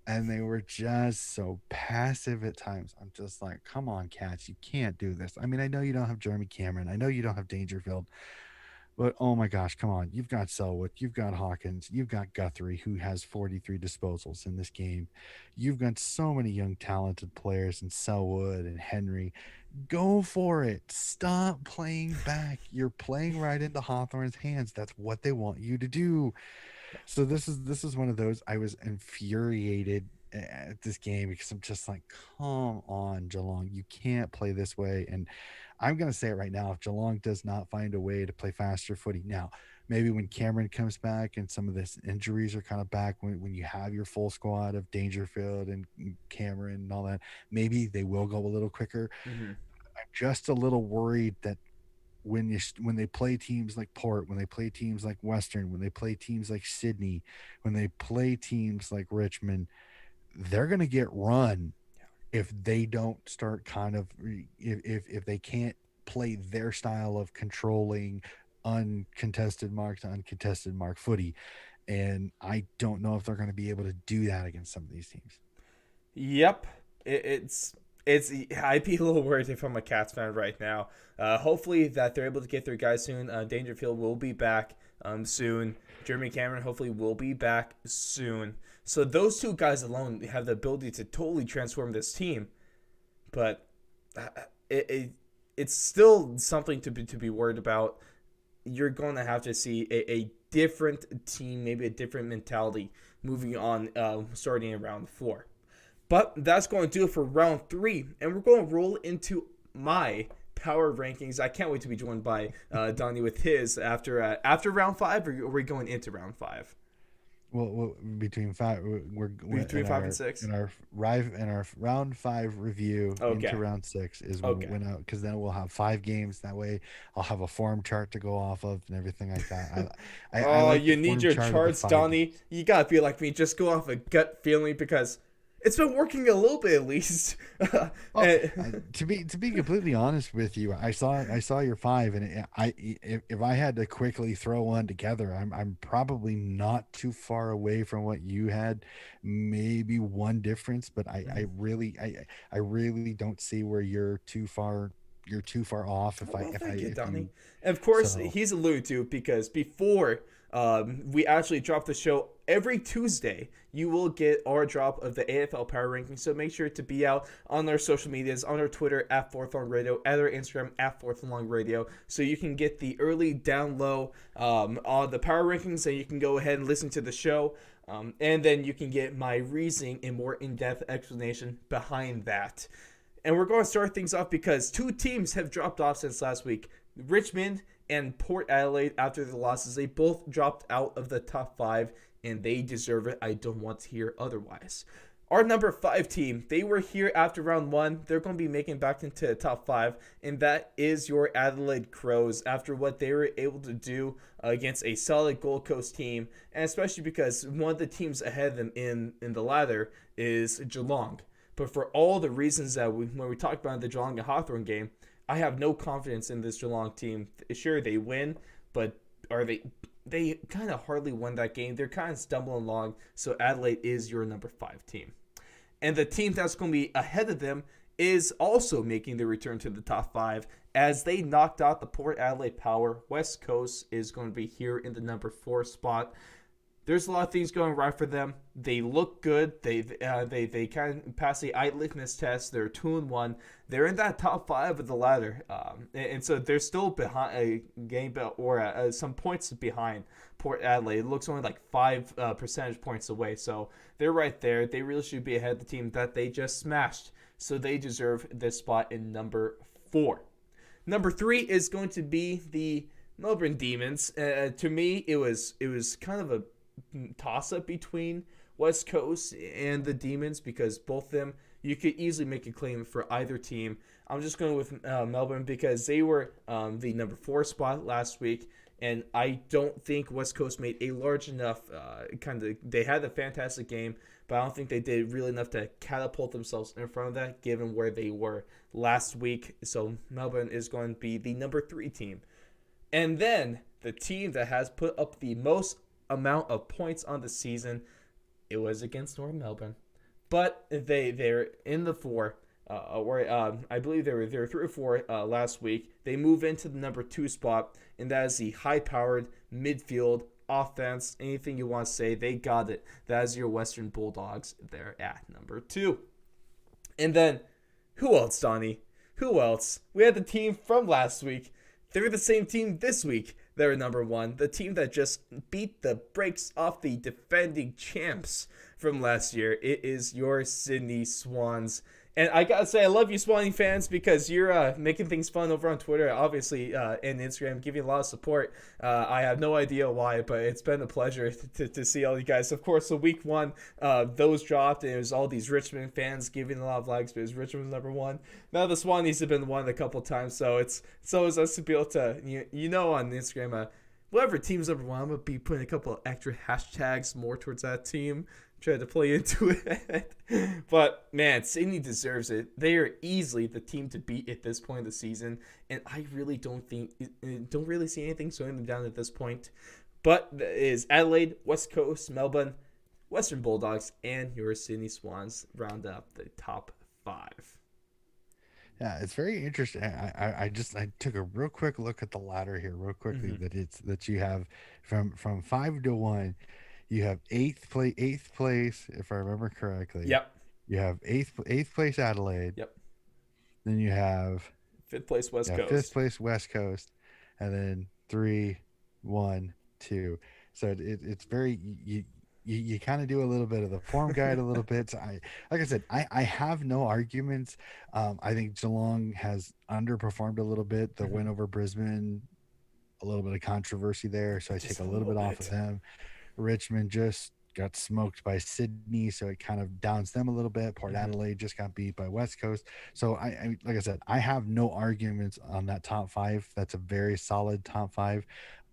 S2: And they were just so passive at times. I'm just like, come on, Cats, you can't do this. I mean, I know you don't have Jeremy Cameron, I know you don't have Dangerfield, But oh my gosh, come on. You've got Selwood, you've got Hawkins, you've got Guthrie, who has 43 disposals in this game. You've got so many young, talented players in Selwood and Henry. Go for it. Stop playing back. You're playing right into Hawthorne's hands. That's what they want you to do. So this is one of those. I was infuriated at this game because I'm just like, come on, Geelong, you can't play this way. And I'm gonna say it right now: if Geelong does not find a way to play faster footy now, maybe when Cameron comes back and some of this injuries are kind of back, when you have your full squad of Dangerfield and Cameron and all that, maybe they will go a little quicker.
S1: Hmm.
S2: I'm just a little worried that when they play teams like Port, when they play teams like Western, when they play teams like Sydney, when they play teams like Richmond, they're going to get run if they don't start kind of if they can't play their style of controlling uncontested mark to uncontested mark footy. And I don't know if they're going to be able to do that against some of these teams.
S1: Yep, it's. I'd be a little worried if I'm a Cats fan right now. Hopefully that they're able to get their guys soon. Dangerfield will be back soon. Jeremy Cameron hopefully will be back soon. So those two guys alone have the ability to totally transform this team. But uh, it's still something to be worried about. You're going to have to see a different team, maybe a different mentality moving on, starting in round 4. But that's going to do it for round 3, and we're going to roll into my power rankings. I can't wait to be joined by Donnie with his after round 5, or are we going into round 5?
S2: Well, between five, we're
S1: Between
S2: in
S1: 5
S2: our
S1: and 6.
S2: round 5 review into
S1: Okay.
S2: round 6 is when
S1: Okay.
S2: when because then we'll have 5 games. That way, I'll have a form chart to go off of and everything like that. I
S1: Oh,
S2: like the
S1: you need
S2: form
S1: your
S2: chart of the
S1: charts,
S2: 5 games.
S1: Donnie. You gotta be like me. Just go off a gut feeling because it's been working a little bit at least.
S2: Well, to be completely honest with you, I saw your 5, and if I had to quickly throw one together, I'm probably not too far away from what you had, maybe one difference, but I really don't see where you're too far off. If I
S1: Well,
S2: if I
S1: thank you,
S2: if
S1: Donnie.
S2: you
S1: And of course,
S2: so
S1: he's alluded to because before we actually drop the show every Tuesday, you will get our drop of the AFL Power Ranking. So make sure to be out on our social medias, on our Twitter at Fourth Long Radio, at our Instagram at Fourth Long Radio, so you can get the early down low on the Power Rankings, and you can go ahead and listen to the show. And then you can get my reasoning and more in-depth explanation behind that. And we're going to start things off because two teams have dropped off since last week. Richmond and Port Adelaide, after the losses, they both dropped out of the top 5, and they deserve it. I don't want to hear otherwise. Our number 5 team, they were here after round 1. They're going to be making back into the top 5, and that is your Adelaide Crows after what they were able to do against a solid Gold Coast team, and especially because one of the teams ahead of them in the ladder is Geelong. But for all the reasons that when we talked about the Geelong and Hawthorn game, I have no confidence in this Geelong team. Sure, they win, but are they kind of hardly won that game. They're kind of stumbling along. So Adelaide is your number 5 team. And the team that's going to be ahead of them is also making the return to the top 5 as they knocked out the Port Adelaide Power. West Coast is going to be here in the number 4 spot. There's a lot of things going right for them. They look good. They kind of pass the eye litmus test. They're 2-1. They're in that top 5 of the ladder, and so they're still behind a game or some points behind Port Adelaide. It looks only like 5 percentage points away. So they're right there. They really should be ahead of the team that they just smashed. So they deserve this spot in number 4. Number 3 is going to be the Melbourne Demons. To me, it was kind of a toss-up between West Coast and the Demons because both of them, you could easily make a claim for either team. I'm just going with Melbourne because they were the number 4 spot last week, and I don't think West Coast made a large enough they had a fantastic game, but I don't think they did really enough to catapult themselves in front of that given where they were last week. So Melbourne is going to be the number 3 team. And then the team that has put up the most amount of points on the season, it was against North Melbourne, but they're in the 4. I believe they were 3 or 4 last week. They move into the number 2 spot, and that is the high-powered midfield offense. Anything you want to say, they got it. That is your Western Bulldogs. They're at number 2. And then, who else, Donnie? Who else? We had the team from last week. They're the same team this week. They're number 1. The team that just beat the brakes off the defending champs from last year. It is your Sydney Swans. And I gotta say, I love you, Swanee fans, because you're making things fun over on Twitter, obviously, and Instagram, giving a lot of support. I have no idea why, but it's been a pleasure to see all you guys. Of course, so week 1, those dropped, and it was all these Richmond fans giving a lot of likes, but it was Richmond number 1. Now the Swanees have been won a couple times, so it's always us to be able to, on Instagram, whatever team's number 1, I'm going to be putting a couple of extra hashtags more towards that team. Try to play into it. But, man, Sydney deserves it. They are easily the team to beat at this point of the season. And I really don't really see anything slowing them down at this point. But it is Adelaide, West Coast, Melbourne, Western Bulldogs, and your Sydney Swans round up the top 5.
S2: Yeah, it's very interesting. I took a real quick look at the ladder here, real quickly.
S1: Mm-hmm.
S2: That you have from 5 to 1. You have eighth place, if I remember correctly.
S1: Yep.
S2: You have eighth place Adelaide.
S1: Yep.
S2: Then you have
S1: 5th place West Coast.
S2: 5th place West Coast, and then 3, 1, 2. So it's very you kind of do a little bit of the form guide a little bit. So like I said, I have no arguments. I think Geelong has underperformed a little bit. The win over Brisbane, a little bit of controversy there, so I take a little bit off of them. Richmond just got smoked by Sydney, so it kind of downs them a little bit. Port Adelaide just got beat by West Coast. So I like I said, I have no arguments on that top 5. That's a very solid top 5.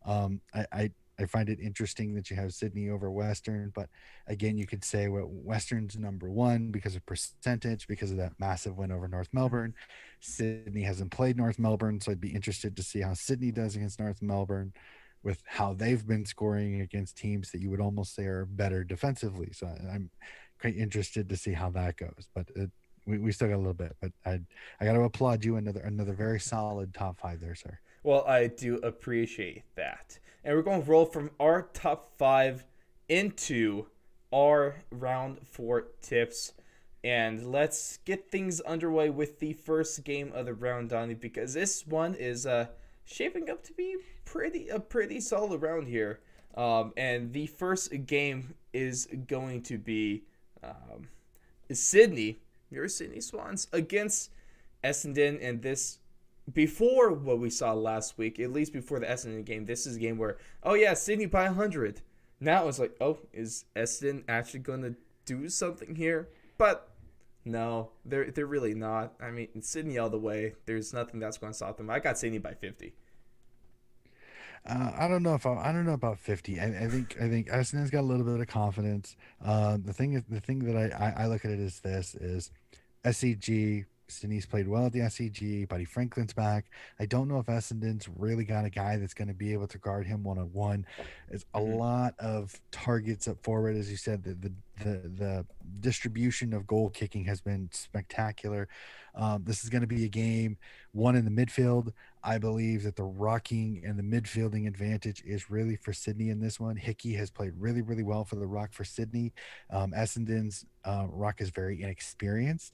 S2: I find it interesting that you have Sydney over Western, but again, you could say Western's number 1 because of percentage, because of that massive win over North Melbourne. Sydney hasn't played North Melbourne, so I'd be interested to see how Sydney does against North Melbourne, with how they've been scoring against teams that you would almost say are better defensively. So I'm quite interested to see how that goes. But we still got a little bit. But I got to applaud you. Another very solid top 5 there, sir.
S1: Well, I do appreciate that. And we're going to roll from our top 5 into our round 4 tips. And let's get things underway with the first game of the round, Donnie, because this one is shaping up to be a pretty solid round here. And the first game is going to be Sydney, your Sydney Swans, against Essendon. And this, before what we saw last week, at least before the Essendon game, this is a game where, Sydney by 100. Now it's like, is Essendon actually going to do something here? But no, they're really not. I mean, Sydney all the way. There's nothing that's going to stop them. I got Sydney by 50.
S2: I don't know about 50. I think Essendon's got a little bit of confidence. The thing that I look at it as this is SCG. Sydney's played well at the SCG. Buddy Franklin's back. I don't know if Essendon's really got a guy that's going to be able to guard him one-on-one. It's a lot of targets up forward, as you said. The distribution of goal kicking has been spectacular. This is going to be a game won in the midfield. I believe that the rocking and the midfielding advantage is really for Sydney in this one. Hickey has played really, really well for the rock for Sydney. Essendon's rock is very inexperienced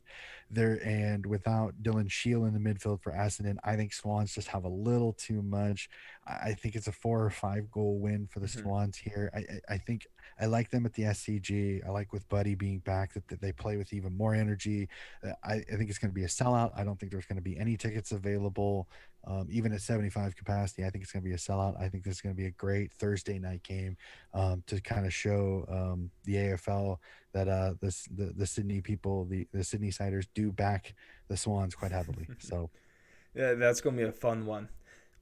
S2: there, and without Dylan Shield in the midfield for Essendon, I think Swans just have a little too much. I think it's a 4 or 5 goal win for the Swans here. I think I like them at the SCG. I like with Buddy being back that they play with even more energy. I think it's going to be a sellout. I don't think there's going to be any tickets available. Even at 75 capacity, I think it's going to be a sellout. I think this is going to be a great Thursday night game to kind of show the AFL that the Sydney people, the Sydney Siders, do back the Swans quite heavily. So,
S1: yeah, that's going to be a fun one.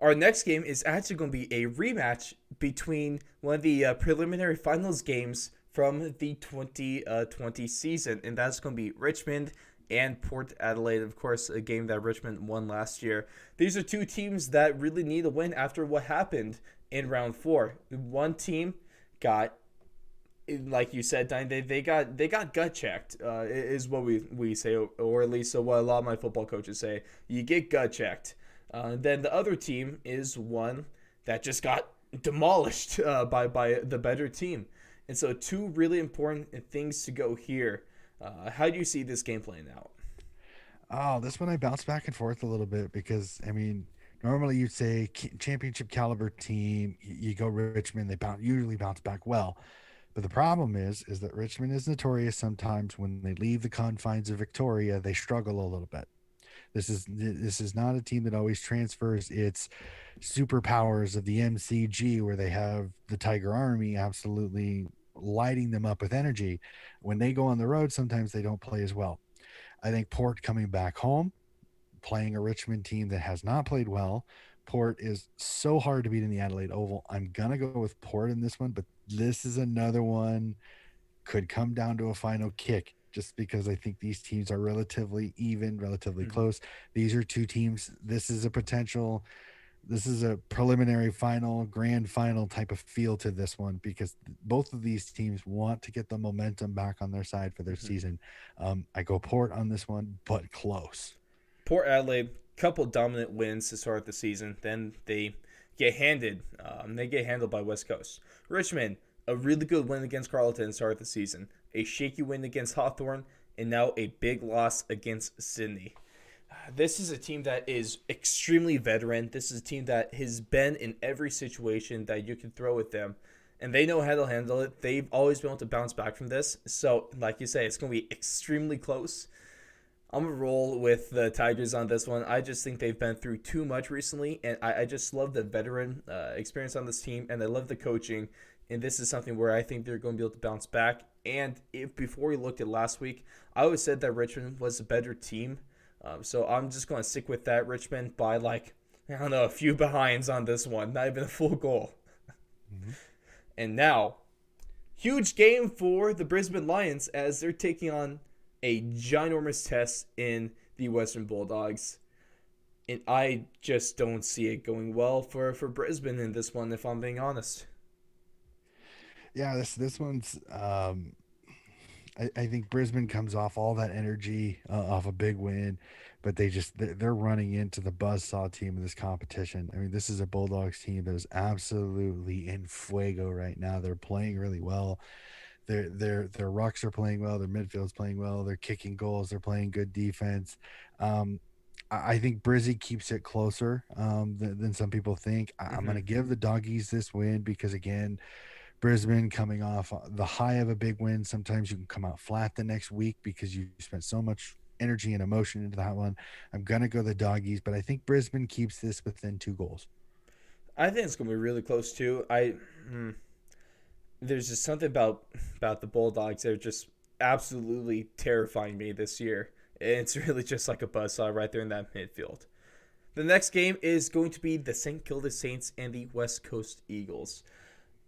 S1: Our next game is actually going to be a rematch between one of the preliminary finals games from the 2020 season, and that's going to be Richmond and Port Adelaide, of course, a game that Richmond won last year. These are two teams that really need a win after what happened in round 4. One team got like you said, Dine, they got gut checked. Is what we say, or at least what a lot of my football coaches say. You get gut checked. Then the other team is one that just got demolished by the better team. And so two really important things to go here. How do you see this game playing out?
S2: Oh, this one I bounce back and forth a little bit because I mean, normally you'd say championship caliber team, you go Richmond, usually bounce back well. But the problem is that Richmond is notorious sometimes when they leave the confines of Victoria, they struggle a little bit. This is not a team that always transfers its superpowers of the MCG where they have the Tiger Army absolutely lighting them up with energy. When they go on the road, sometimes they don't play as well. I think Port coming back home, playing a Richmond team that has not played well. Port is so hard to beat in the Adelaide Oval. I'm going to go with Port in this one, but this is another one could come down to a final kick just because I think these teams are relatively even, relatively
S1: Mm-hmm.
S2: close. These are two teams. This is a preliminary final, grand final type of feel to this one because both of these teams want to get the momentum back on their side for their
S1: Mm-hmm.
S2: season. I go Port on this one, but close.
S1: Port Adelaide, couple dominant wins to start the season. Then they get handled by West Coast. Richmond, a really good win against Carlton to start the season. A shaky win against Hawthorn, and now a big loss against Sydney. This is a team that is extremely veteran. This is a team that has been in every situation that you can throw at them, and they know how to handle it. They've always been able to bounce back from this. So, like you say, it's going to be extremely close. I'm gonna roll with the Tigers on this one. I just think they've been through too much recently, and I just love the veteran experience on this team, and I love the coaching. And this is something where I think they're going to be able to bounce back. And if before we looked at last week, I always said that Richmond was a better team. So I'm just going to stick with that. Richmond by like, I don't know, a few behinds on this one, not even a full goal.
S2: Mm-hmm.
S1: And now, huge game for the Brisbane Lions as they're taking on a ginormous test in the Western Bulldogs. And I just don't see it going well for Brisbane in this one, if I'm being honest.
S2: Yeah, this one's. I think Brisbane comes off all that energy off a big win, but they're running into the buzzsaw team of this competition. I mean, this is a Bulldogs team that is absolutely in fuego right now. They're playing really well. Their rucks are playing well. Their midfield's playing well. They're kicking goals. They're playing good defense. Um, I think Brizzy keeps it closer than some people think. I'm going
S1: Mm-hmm.
S2: to give the doggies this win because again, Brisbane coming off the high of a big win. Sometimes you can come out flat the next week because you spent so much energy and emotion into that one. I'm going to go the doggies, but I think Brisbane keeps this within 2 goals.
S1: I think it's gonna be really close too. There's just something about the Bulldogs that are just absolutely terrifying me this year. It's really just like a buzzsaw right there in that midfield. The next game is going to be the St. Kilda Saints and the West Coast Eagles.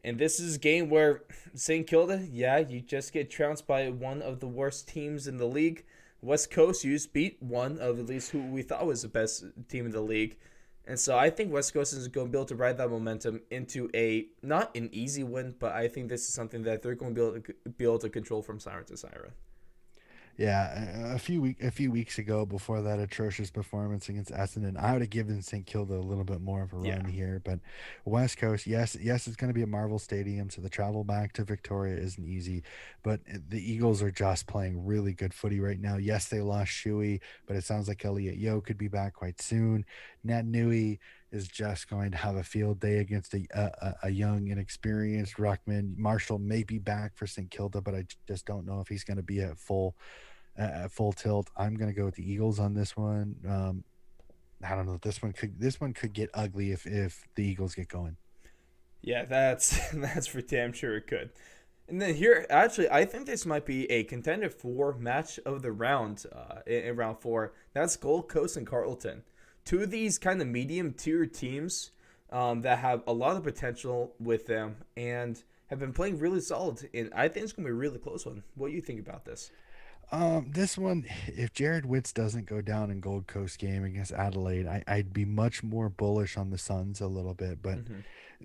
S1: And this is a game where St. Kilda, yeah, you just get trounced by one of the worst teams in the league. West Coast, you just beat one of at least who we thought was the best team in the league. And so I think West Coast is going to be able to ride that momentum into a not an easy win, but I think this is something that they're going to be able to control from siren to siren.
S2: Yeah, a few weeks ago, before that atrocious performance against Essendon, I would have given St. Kilda a little bit more of a
S1: Yeah.
S2: run here. But West Coast, yes, it's going to be a Marvel Stadium, so the travel back to Victoria isn't easy. But the Eagles are just playing really good footy right now. Yes, they lost Shuey, but it sounds like Elliot Yeo could be back quite soon. Nat Nui is just going to have a field day against a young, inexperienced ruckman. Marshall may be back for St. Kilda, but I just don't know if he's going to be at full tilt. I'm going to go with the Eagles on this one. I don't know. This one could get ugly if the Eagles get going.
S1: Yeah, that's that's for damn sure it could. And then here, actually, I think this might be a contender for match of the round in round four. That's Gold Coast and Carlton. Two of these kind of medium tier teams that have a lot of potential with them and have been playing really solid. And I think it's going to be a really close one. What do you think about this?
S2: This one, if Jared Witz doesn't go down in Gold Coast game against Adelaide, I'd be much more bullish on the Suns a little bit. But
S1: Hmm.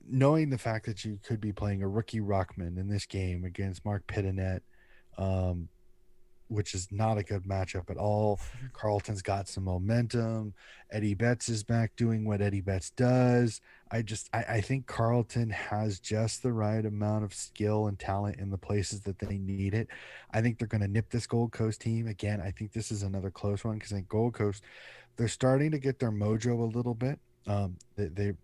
S2: knowing the fact that you could be playing a rookie ruckman in this game against Mark Pittonet, um, which is not a good matchup at all. Carlton's got some momentum. Eddie Betts is back doing what Eddie Betts does. I think Carlton has just the right amount of skill and talent in the places that they need it. I think they're going to nip this Gold Coast team again. I think this is another close one because I think Gold Coast, they're starting to get their mojo a little bit. They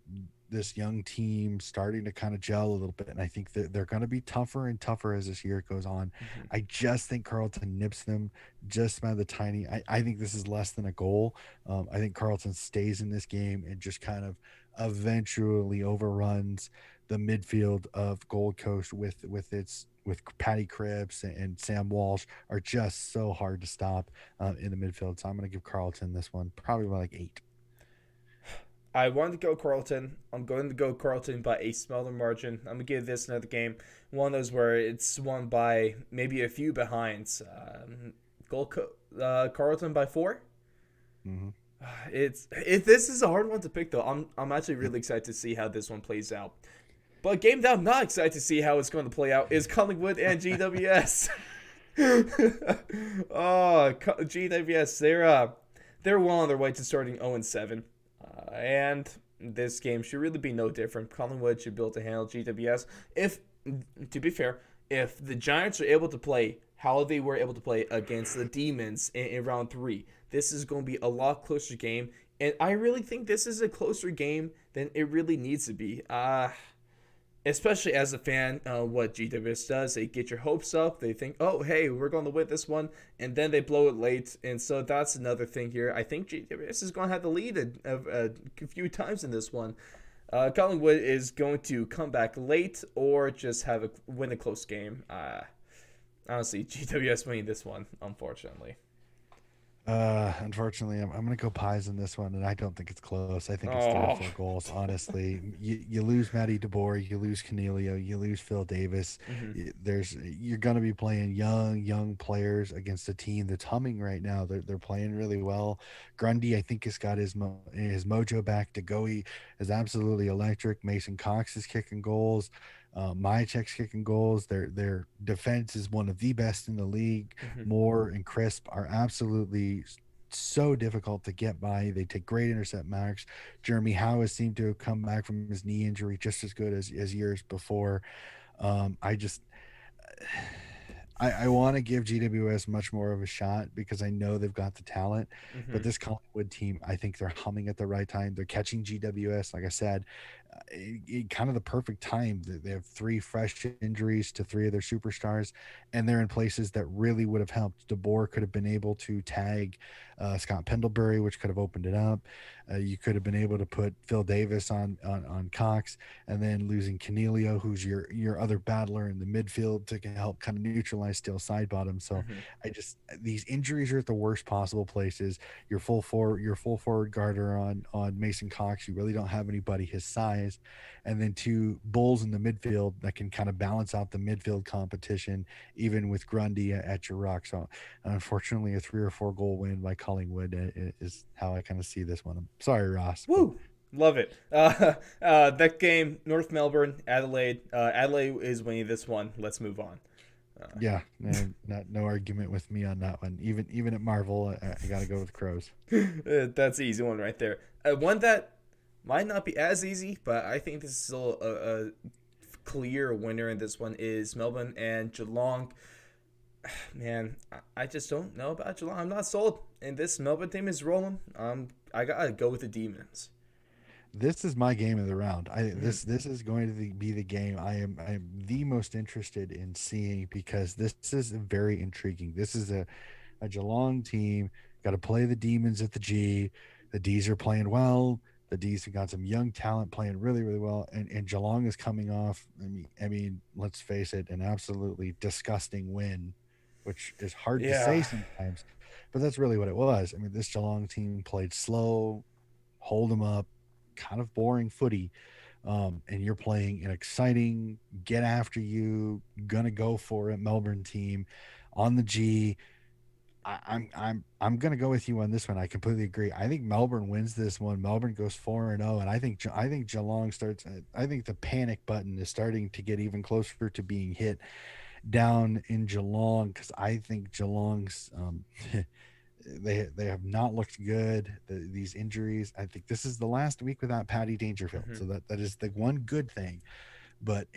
S2: this young team starting to kind of gel a little bit, and I think that they're going to be tougher and tougher as this year goes on.
S1: Hmm.
S2: I just think Carlton nips them just by the tiny. I think this is less than a goal. I think Carlton stays in this game and just kind of eventually overruns the midfield of Gold Coast with Patty Cripps and Sam Walsh are just so hard to stop in the midfield. So I'm going to give Carlton this one probably by like 8.
S1: I wanted to go Carlton. I'm going to go Carlton by a smaller margin. I'm gonna give this another game, one of those where it's won by maybe a few behinds. Carlton by 4.
S2: Mm-hmm.
S1: This is a hard one to pick though. I'm actually
S2: Yep.
S1: really excited to see how this one plays out. But a game that I'm not excited to see how it's going to play out is Collingwood and GWS. Oh, GWS, they're well on their way to starting 0-7, and this game should really be no different. Collingwood should be able to handle GWS. If, to be fair, if the Giants are able to play how they were able to play against the Demons in round 3, this is going to be a lot closer game, and I really think this is a closer game than it really needs to be. Especially as a fan, what GWS does, they get your hopes up. They think, oh, hey, we're going to win this one, and then they blow it late. And so that's another thing here. I think GWS is going to have the lead a few times in this one. Collingwood is going to come back late or just win a close game. Honestly, GWS winning this one, unfortunately.
S2: Unfortunately, I'm going to go pies in this one, and I don't think it's close. I think it's three or
S1: Oh.
S2: four goals. Honestly, you lose Matty DeBoer, you lose Canelio, you lose Phil Davis.
S1: Hmm.
S2: You're going to be playing young players against a team that's humming right now. They're playing really well. Grundy, I think, has got his mojo back. DeGoey is absolutely electric. Mason Cox is kicking goals. Mychek's kicking goals. Their defense is one of the best in the league.
S1: Hmm.
S2: Moore and Crisp are absolutely so difficult to get by. They take great intercept marks. Jeremy Howe has seemed to have come back from his knee injury just as good as years before. I just I want to give GWS much more of a shot because I know they've got the talent. But
S1: Hmm.
S2: this Collingwood team, I think they're humming at the right time. They're catching GWS, like I said, kind of the perfect time. They have 3 fresh injuries to 3 of their superstars, and they're in places that really would have helped. DeBoer could have been able to tag Scott Pendlebury, which could have opened it up. You could have been able to put Phil Davis on Cox, and then losing Canelio, who's your other battler in the midfield, to help kind of neutralize Steel side bottom. So
S1: Hmm.
S2: I just these injuries are at the worst possible places. Your full forward guarder on Mason Cox. You really don't have anybody his size, and then 2 bulls in the midfield that can kind of balance out the midfield competition, even with Grundy at your rock. So unfortunately, a 3 or 4 goal win by Collingwood is how I kind of see this one. I'm sorry, Ross, but
S1: Woo! Love it. That game, North Melbourne, Adelaide. Adelaide is winning this one. Let's move on.
S2: yeah, no argument with me on that one. Even at Marvel, I got to go with Crows.
S1: That's the easy one right there. One that might not be as easy, but I think this is still a clear winner in this one is Melbourne and Geelong. Man, I just don't know about Geelong. I'm not sold. And this Melbourne team is rolling. I gotta go with the Demons.
S2: This is my game of the round.
S1: Mm-hmm.
S2: This is going to be the game I am the most interested in seeing because this is very intriguing. This is a Geelong team got to play the Demons at the G. The D's are playing well. The D's have got some young talent playing really well, and Geelong is coming off. I mean, let's face it, an absolutely disgusting win, which is hard to say
S1: Yeah.
S2: sometimes, but that's really what it was. I mean, this Geelong team played slow, hold them up, kind of boring footy, and you're playing an exciting, get after you, gonna go for it Melbourne team on the G. I'm gonna go with you on this one. I completely agree. I think Melbourne wins this one. Melbourne goes 4-0, and I think Geelong starts. I think the panic button is starting to get even closer to being hit down in Geelong, because I think Geelong's they have not looked good. These injuries. I think this is the last week without Paddy Dangerfield,
S1: Hmm.
S2: so that is the one good thing. But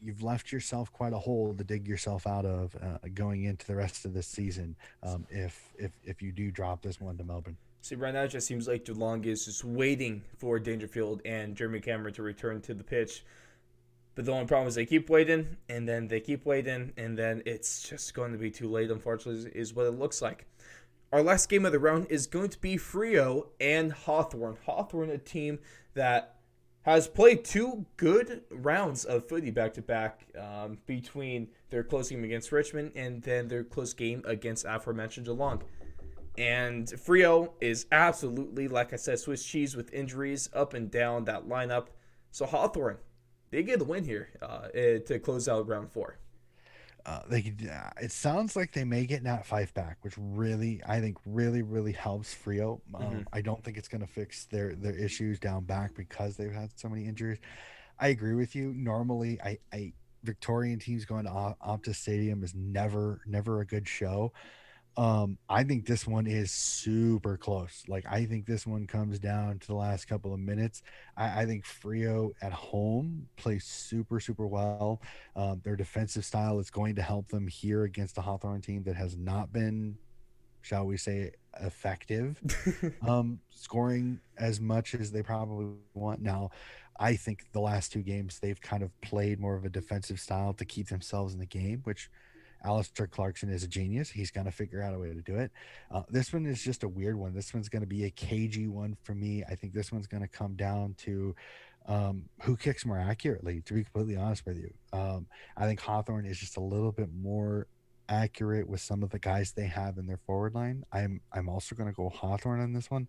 S2: you've left yourself quite a hole to dig yourself out of going into the rest of this season, if you do drop this one to Melbourne.
S1: See, right now it just seems like DeLong is just waiting for Dangerfield and Jeremy Cameron to return to the pitch. But the only problem is they keep waiting, and then they keep waiting, and then it's just going to be too late, unfortunately, is what it looks like. Our last game of the round is going to be Freo and Hawthorn. Hawthorn, a team that has played two good rounds of footy back to back between their close game against Richmond and then their close game against aforementioned Geelong. And Freo is absolutely, like I said, Swiss cheese with injuries up and down that lineup. So Hawthorn, they get the win here to close out round four.
S2: It sounds like they may get Nat Fife back, which really I think really helps Frio.
S1: Mm-hmm.
S2: I don't think it's going to fix their issues down back because they've had so many injuries. I agree with you. Normally, I Victorian teams going to Optus Stadium is never a good show. I think this one is super close. Like, I think this one comes down to the last couple of minutes. I think Frio at home plays super well. Their defensive style is going to help them here against the Hawthorn team that has not been, shall we say, effective, scoring as much as they probably want. Now, I think the last two games they've kind of played more of a defensive style to keep themselves in the game, which Alistair Clarkson is a genius. He's going to figure out a way to do it. This one is just a weird one. This one's going to be a cagey one for me. I think this one's going to come down to who kicks more accurately, to be completely honest with you. I think Hawthorne is just a little bit more accurate with some of the guys they have in their forward line. I'm also going to go Hawthorne on this one,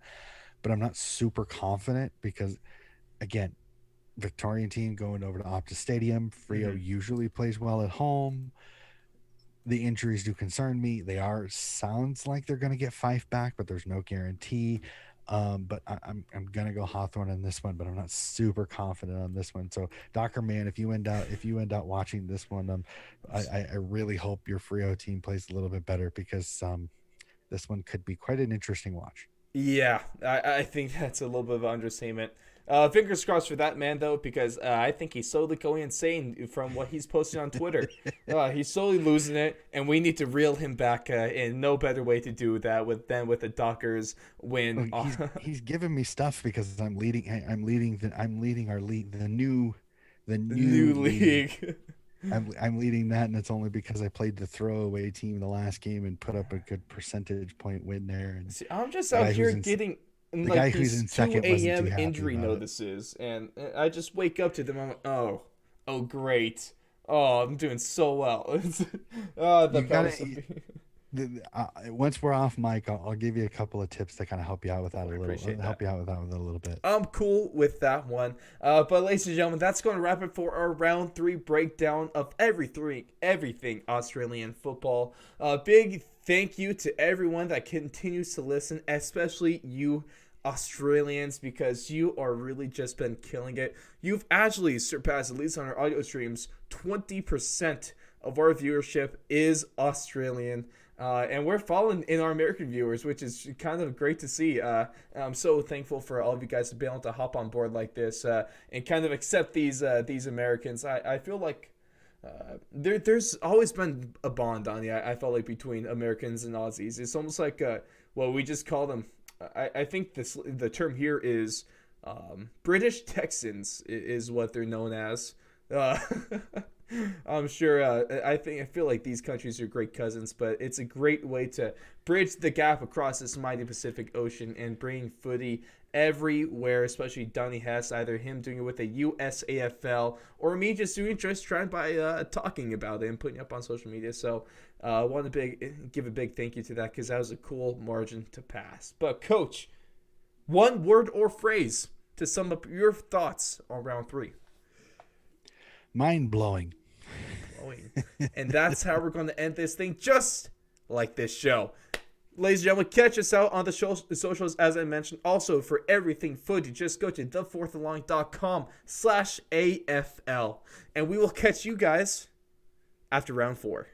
S2: but I'm not super confident because, again, Victorian team going over to Optus Stadium. Frio
S1: Mm-hmm.
S2: usually plays well at home. The injuries do concern me. They are sounds like they're going to get Fife back, but there's no guarantee. But I'm gonna go Hawthorne on this one, but I'm not super confident on this one. So, Docker man, if you end out watching this one, I really hope your Frio team plays a little bit better, because this one could be quite an interesting watch.
S1: Yeah, I think that's a little bit of an understatement. Fingers crossed for that man though, because I think he's slowly going insane from what he's posting on Twitter. He's slowly losing it, and we need to reel him back. And no better way to do that than with the Dockers win.
S2: Well, he's giving me stuff because I'm leading our league, the new
S1: New
S2: league.
S1: league.
S2: I'm leading that, and it's only because I played the throwaway team the last game and put up a good percentage point win there. And
S1: See, I'm just
S2: the
S1: out
S2: guy
S1: here
S2: who's in
S1: getting
S2: the
S1: like
S2: guy who's
S1: these
S2: in
S1: 2
S2: second wasn't too
S1: a.m.
S2: happy
S1: injury
S2: about it.
S1: notices, and I just wake up to them. I'm like, oh, great. Oh, I'm doing so well. The
S2: You gotta
S1: powers that be.
S2: once we're off mic, I'll give you a couple of tips to kind of help you out with that
S1: I
S2: a little,
S1: appreciate that.
S2: help you out with that with a little bit.
S1: I'm cool with that one. But ladies and gentlemen, that's going to wrap it for our round three breakdown of everything Australian football. Big thank you to everyone that continues to listen, especially you Australians, because you are really just been killing it. You've actually surpassed, at least on our audio streams, 20% of our viewership is Australian. And we're following in our American viewers, which is kind of great to see. I'm so thankful for all of you guys to be able to hop on board like this and kind of accept these Americans. I feel like there's always been a bond on the I felt like between Americans and Aussies. It's almost like well, we just call them. I think the term here is British Texans is what they're known as. Uh, I'm sure. I feel like these countries are great cousins, but it's a great way to bridge the gap across this mighty Pacific Ocean and bring footy everywhere. Especially Donny Hess, either him doing it with the USAFL or me just trying by talking about it and putting it up on social media. So, I want to give a big thank you to that because that was a cool margin to pass. But coach, one word or phrase to sum up your thoughts on round three.
S2: Mind blowing.
S1: Blowing. And that's how we're going to end this thing just like this show. Ladies and gentlemen, catch us out on the socials, as I mentioned. Also, for everything footy, just go to thefourthline.com/AFL. And we will catch you guys after round 4.